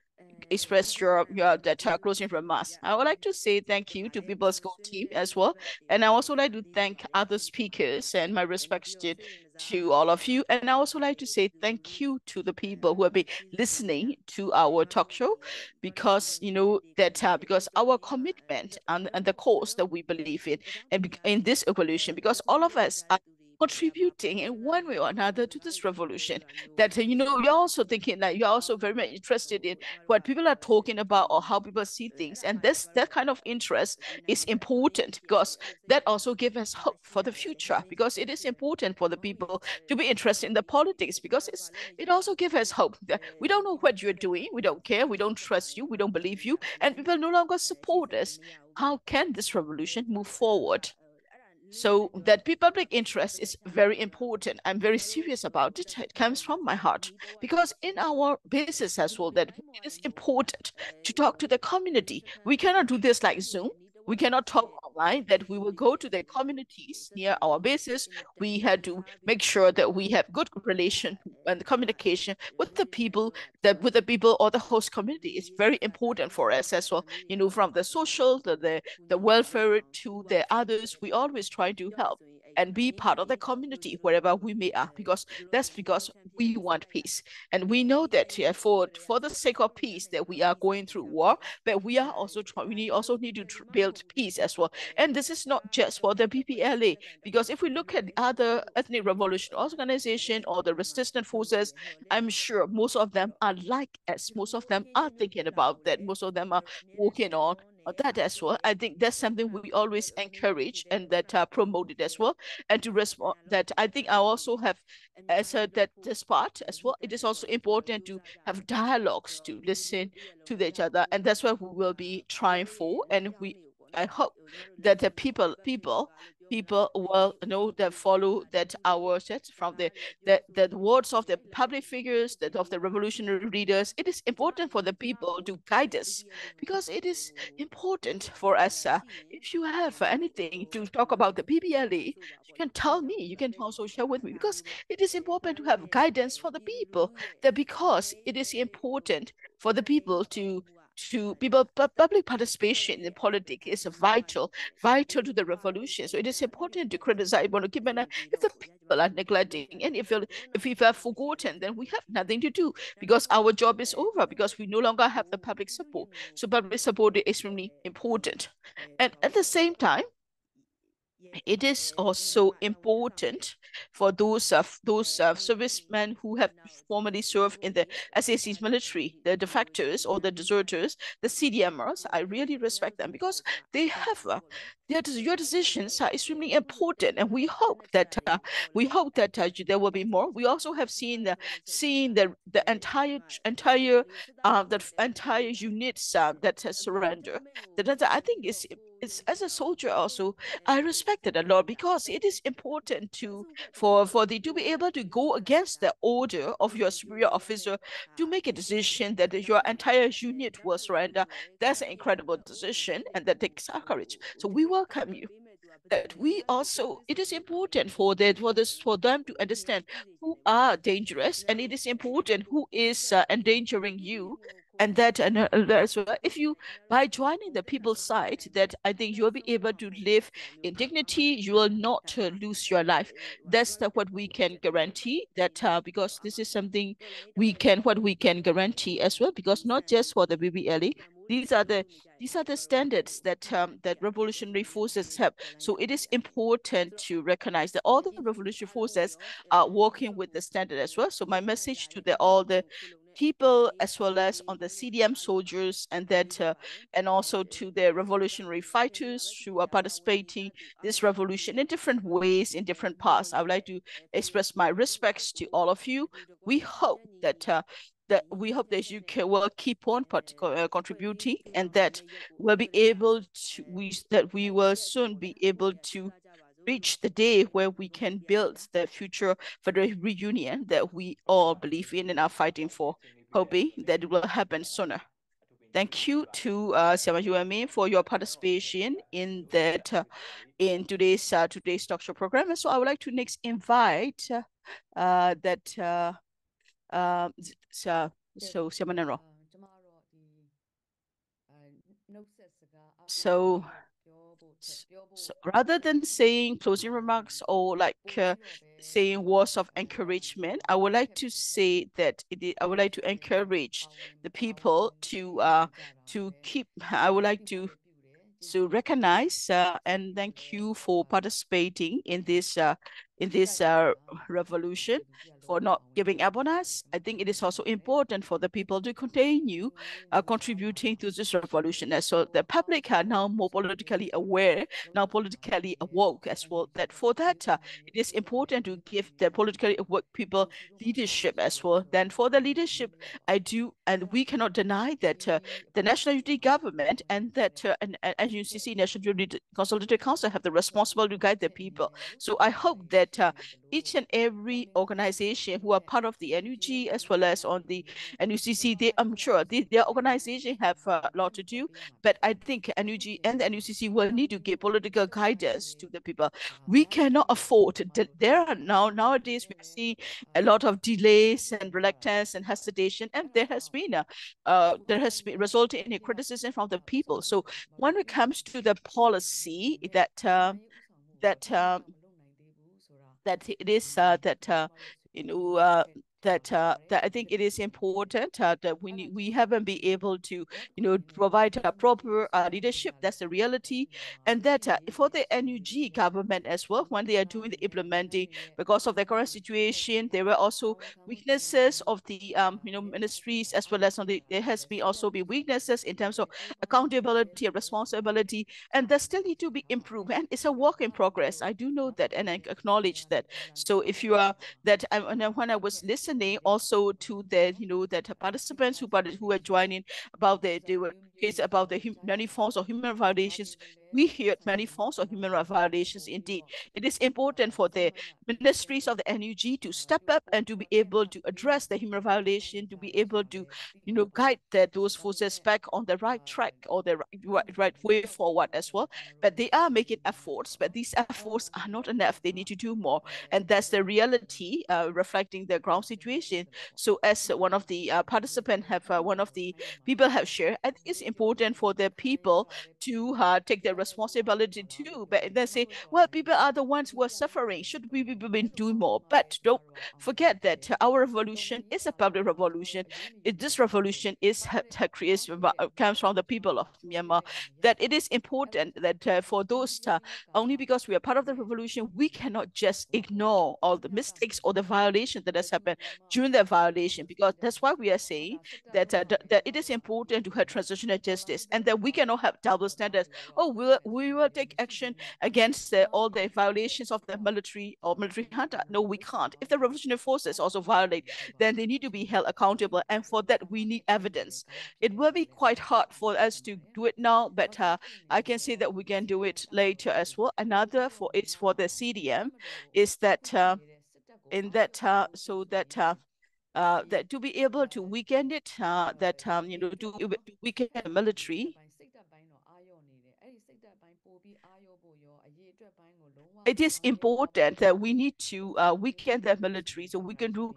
express your closing remarks. I would like to say thank you to People's Go team as well. And I also like to thank other speakers, and my respects to all of you. And I also like to say thank you to the people who have been listening to our talk show, because because our commitment and the cause that we believe in, and in this evolution, because all of us are contributing in one way or another to this revolution. That you're also thinking, like, you're also very much interested in what people are talking about or how people see things, and that kind of interest is important, because that also gives us hope for the future, because it is important for the people to be interested in the politics, because it also gives us hope that we don't know what you're doing, we don't care, we don't trust you, we don't believe you, and people no longer support us. How can this revolution move forward? So that public interest is very important. I'm very serious about it. It comes from my heart, because in our business as well, that it is important to talk to the community. We cannot do this like Zoom. We cannot talk online, that we will go to the communities near our bases. We had to make sure that we have good relation and communication with the people, or the host community is very important for us as well. From the social, the welfare to the others, we always try to help and be part of the community wherever we may are, because we want peace. And we know that for the sake of peace that we are going through war, but we are also we also need to build peace as well. And this is not just for the BPLA, because if we look at the other ethnic revolution organization or the resistance forces, I'm sure most of them are like us. Most of them are thinking about that. Most of them are working on that as well. I think that's something we always encourage and that promote it as well. And to respond that, I think I also have as that this part as well. It is also important to have dialogues, to listen to each other, and that's what we will be trying for. And I hope that the people will know that follow that our sets from the words of the public figures, that of the revolutionary leaders. It is important for the people to guide us, because it is important for us. If you have anything to talk about the BPLA, you can tell me. You can also share with me, because it is important to have guidance for the people. That because it is important for the people to public participation in politics is vital to the revolution. So it is important to criticize if the people are neglecting, and if we have forgotten, then we have nothing to do, because our job is over, because we no longer have the public support. So public support is extremely important. And at the same time, it is also important for those servicemen who have formerly served in the SAC's military, the defectors or the deserters, the CDMers. I really respect them, because they have your decisions are extremely important, and we hope that there will be more. We also have seen the entire units that has surrendered. That I think is as a soldier also, I respect it a lot, because it is important for to be able to go against the order of your superior officer, to make a decision that your entire unit will surrender. That's an incredible decision, and that takes courage. So we welcome you. That we also, it is important for them to understand who are dangerous, and it is important who is endangering you, And that, as well, if you, by joining the people's side, that I think you'll be able to live in dignity, you will not lose your life. That's what we can guarantee, that because this is something what we can guarantee as well, because not just for the BPLA, these are the standards that that revolutionary forces have. So it is important to recognize that all the revolutionary forces are working with the standard as well. So my message to all the people, as well as on the CDM soldiers, and that and also to the revolutionary fighters who are participating this revolution in different ways, in different paths, I would like to express my respects to all of you. We hope that you will keep on contributing, and that we'll be able to we will soon be able to reach the day where we can build the future federal reunion that we all believe in and are fighting for, hoping that it will happen sooner. Thank you to Siama UMA for your participation in that in today's talk show program. And so I would like to next invite Siama Nero. So rather than saying closing remarks or like saying words of encouragement, I would like to say that I would like to encourage the people to keep. I would like to recognize and thank you for participating in this revolution, for not giving up on us. I think it is also important for the people to continue contributing to this revolution. And so the public are now more politically aware, now politically awoke as well, that for that it is important to give the politically awoke people leadership as well. Then for the leadership, and we cannot deny that the National Unity Government and that and NUCC, National Unity Consultative Council, have the responsibility to guide the people. So I hope that each and every organization who are part of the NUG as well as on the NUCC, I'm sure their organization have a lot to do, but I think NUG and the NUCC will need to give political guidance to the people. We cannot afford there are nowadays we are seeing a lot of delays and reluctance and hesitation, and there has been resulted in a criticism from the people. So when it comes to the policy that it is that I think it is important that we haven't been able to provide a proper leadership. That's the reality, and that for the NUG government as well, when they are doing the implementing, because of the current situation, there were also weaknesses of the ministries, as well as there has been also been weaknesses in terms of accountability and responsibility, and that still need to be improved, and it's a work in progress. I do know that, and I acknowledge that. So if you are that when I was listening also to the that participants who were joining about they were case about the many forms of human violations, we heard many forms of human rights violations. Indeed, it is important for the ministries of the NUG to step up and to be able to address the human violation, to be able to guide those forces back on the right track or the right way forward as well. But they are making efforts, but these efforts are not enough. They need to do more, and that's the reality reflecting the ground situation. So as one of the participants have one of the people have shared, I think it's important for the people to take their responsibility too, but then say, well, people are the ones who are suffering, should we be doing more? But don't forget that our revolution is a public revolution. This revolution comes from the people of Myanmar, that it is important that for those only because we are part of the revolution, we cannot just ignore all the mistakes or the violation that has happened during the violation, because that's why we are saying that that it is important to have transitional justice, and that we cannot have double standards. Oh, we will take action against all the violations of the military or military junta. No, we can't. If the revolutionary forces also violate, then they need to be held accountable, and for that we need evidence. It will be quite hard for us to do it now, but I can say that we can do it later as well. Another for the CDM is that in that so that that to be able to weaken it, to weaken the military. it is important that we need to weaken the military. So we can do,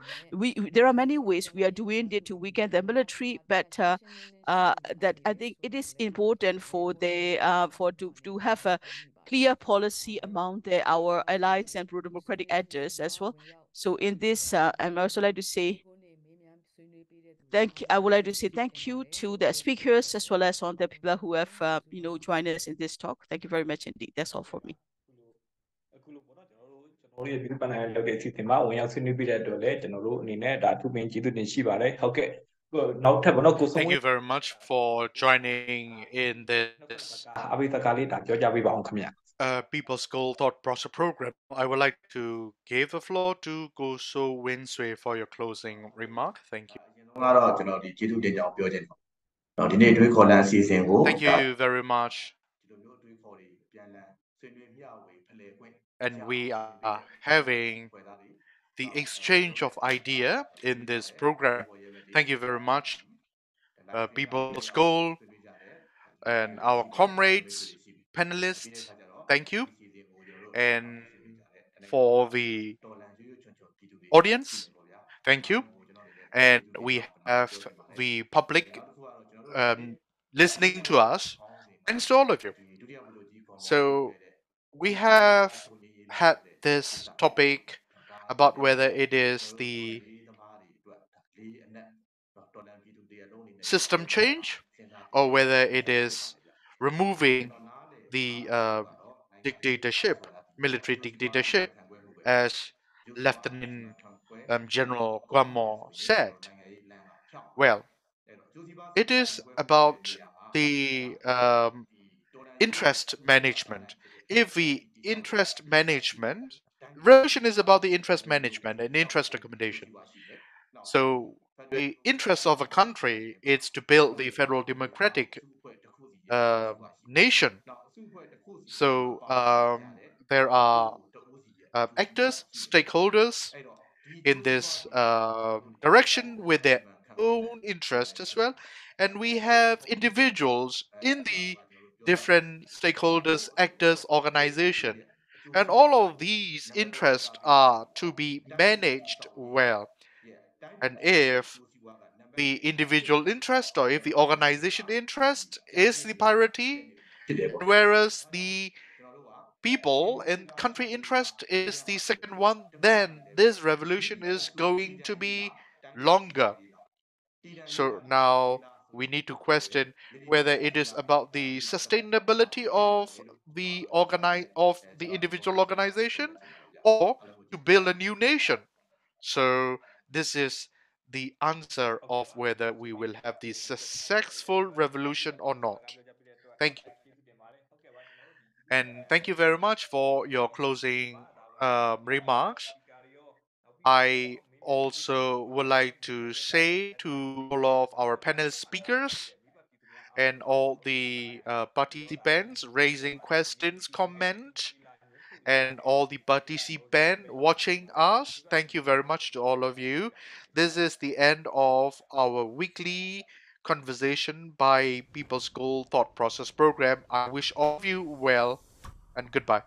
there are many ways we are doing it to weaken the military, but that I think it is important for the to have a clear policy among our allies and pro-democratic actors as well. So in this, I'm also like to say I would like to say thank you to the speakers as well as on the people who have joined us in this talk. Thank you very much indeed. That's all for me. အခုလို့ပေါ့နော်ကျွန်တော်တို့ရဲ့ပြည်ပနိုင်ငံလုပ်တဲ့အစီအစဉ်မှာဝင်ရောက်ဆွေးနွေးပြတဲ့အတွက်လည်းကျွန်တော်တို့အနေနဲ့ဒါအထူးပင်ကျေးဇူးတင်ရှိပါတယ်ဟုတ်ကဲ့နောက်ထပ်ပေါ့နော်ကိုဆုံး Thank you very much for joining in this People's School Thought Process Program. I would like to give the floor to Go So Win Sui for your closing remark. Thank you. ကတော့ကျွန်တော်ဒီကျေးဇူးတင်ကြောင်းပြောချင်တယ်။နော်ဒီနေ့တွေးခေါ်လန်းအစီအစဉ်ကို Thank you very much. ဒီလိုမျိုးတွေးခေါ်တွေပြန်လည်ဆွေးနွေးမျှဝေဖလှယ်ခွင့် And we are having the exchange of idea in this program. Thank you very much, People's School and our comrades, panelists. Thank you. And for the audience, thank you. And we have the public listening to us. Thanks to all of you. So we have had this topic about whether it is the system change or whether it is removing the dictatorship, military dictatorship, as Lieutenant General Bamar said. Well, it is about the interest management. If the interest management, revolution is about the interest management and interest accommodation. So the interest of a country is to build the federal democratic nation. So there are actors, stakeholders in this direction with their own interest as well. And we have individuals in the different stakeholders, actors, organization. And all of these interests are to be managed well. And if the individual interest or if the organization interest is the priority, whereas the people and country interest is the second one, then this revolution is going to be longer. So now we need to question whether it is about the sustainability of the individual organization or to build a new nation. So this is the answer of whether we will have the successful revolution or not. Thank you. And thank you very much for your closing remarks. I also would like to say to all of our panel speakers and all the participants raising questions, comment, and all the participants watching us, thank you very much to all of you. This is the end of our weekly conversation by People's School Thought Process Program. I wish all of you well and goodbye.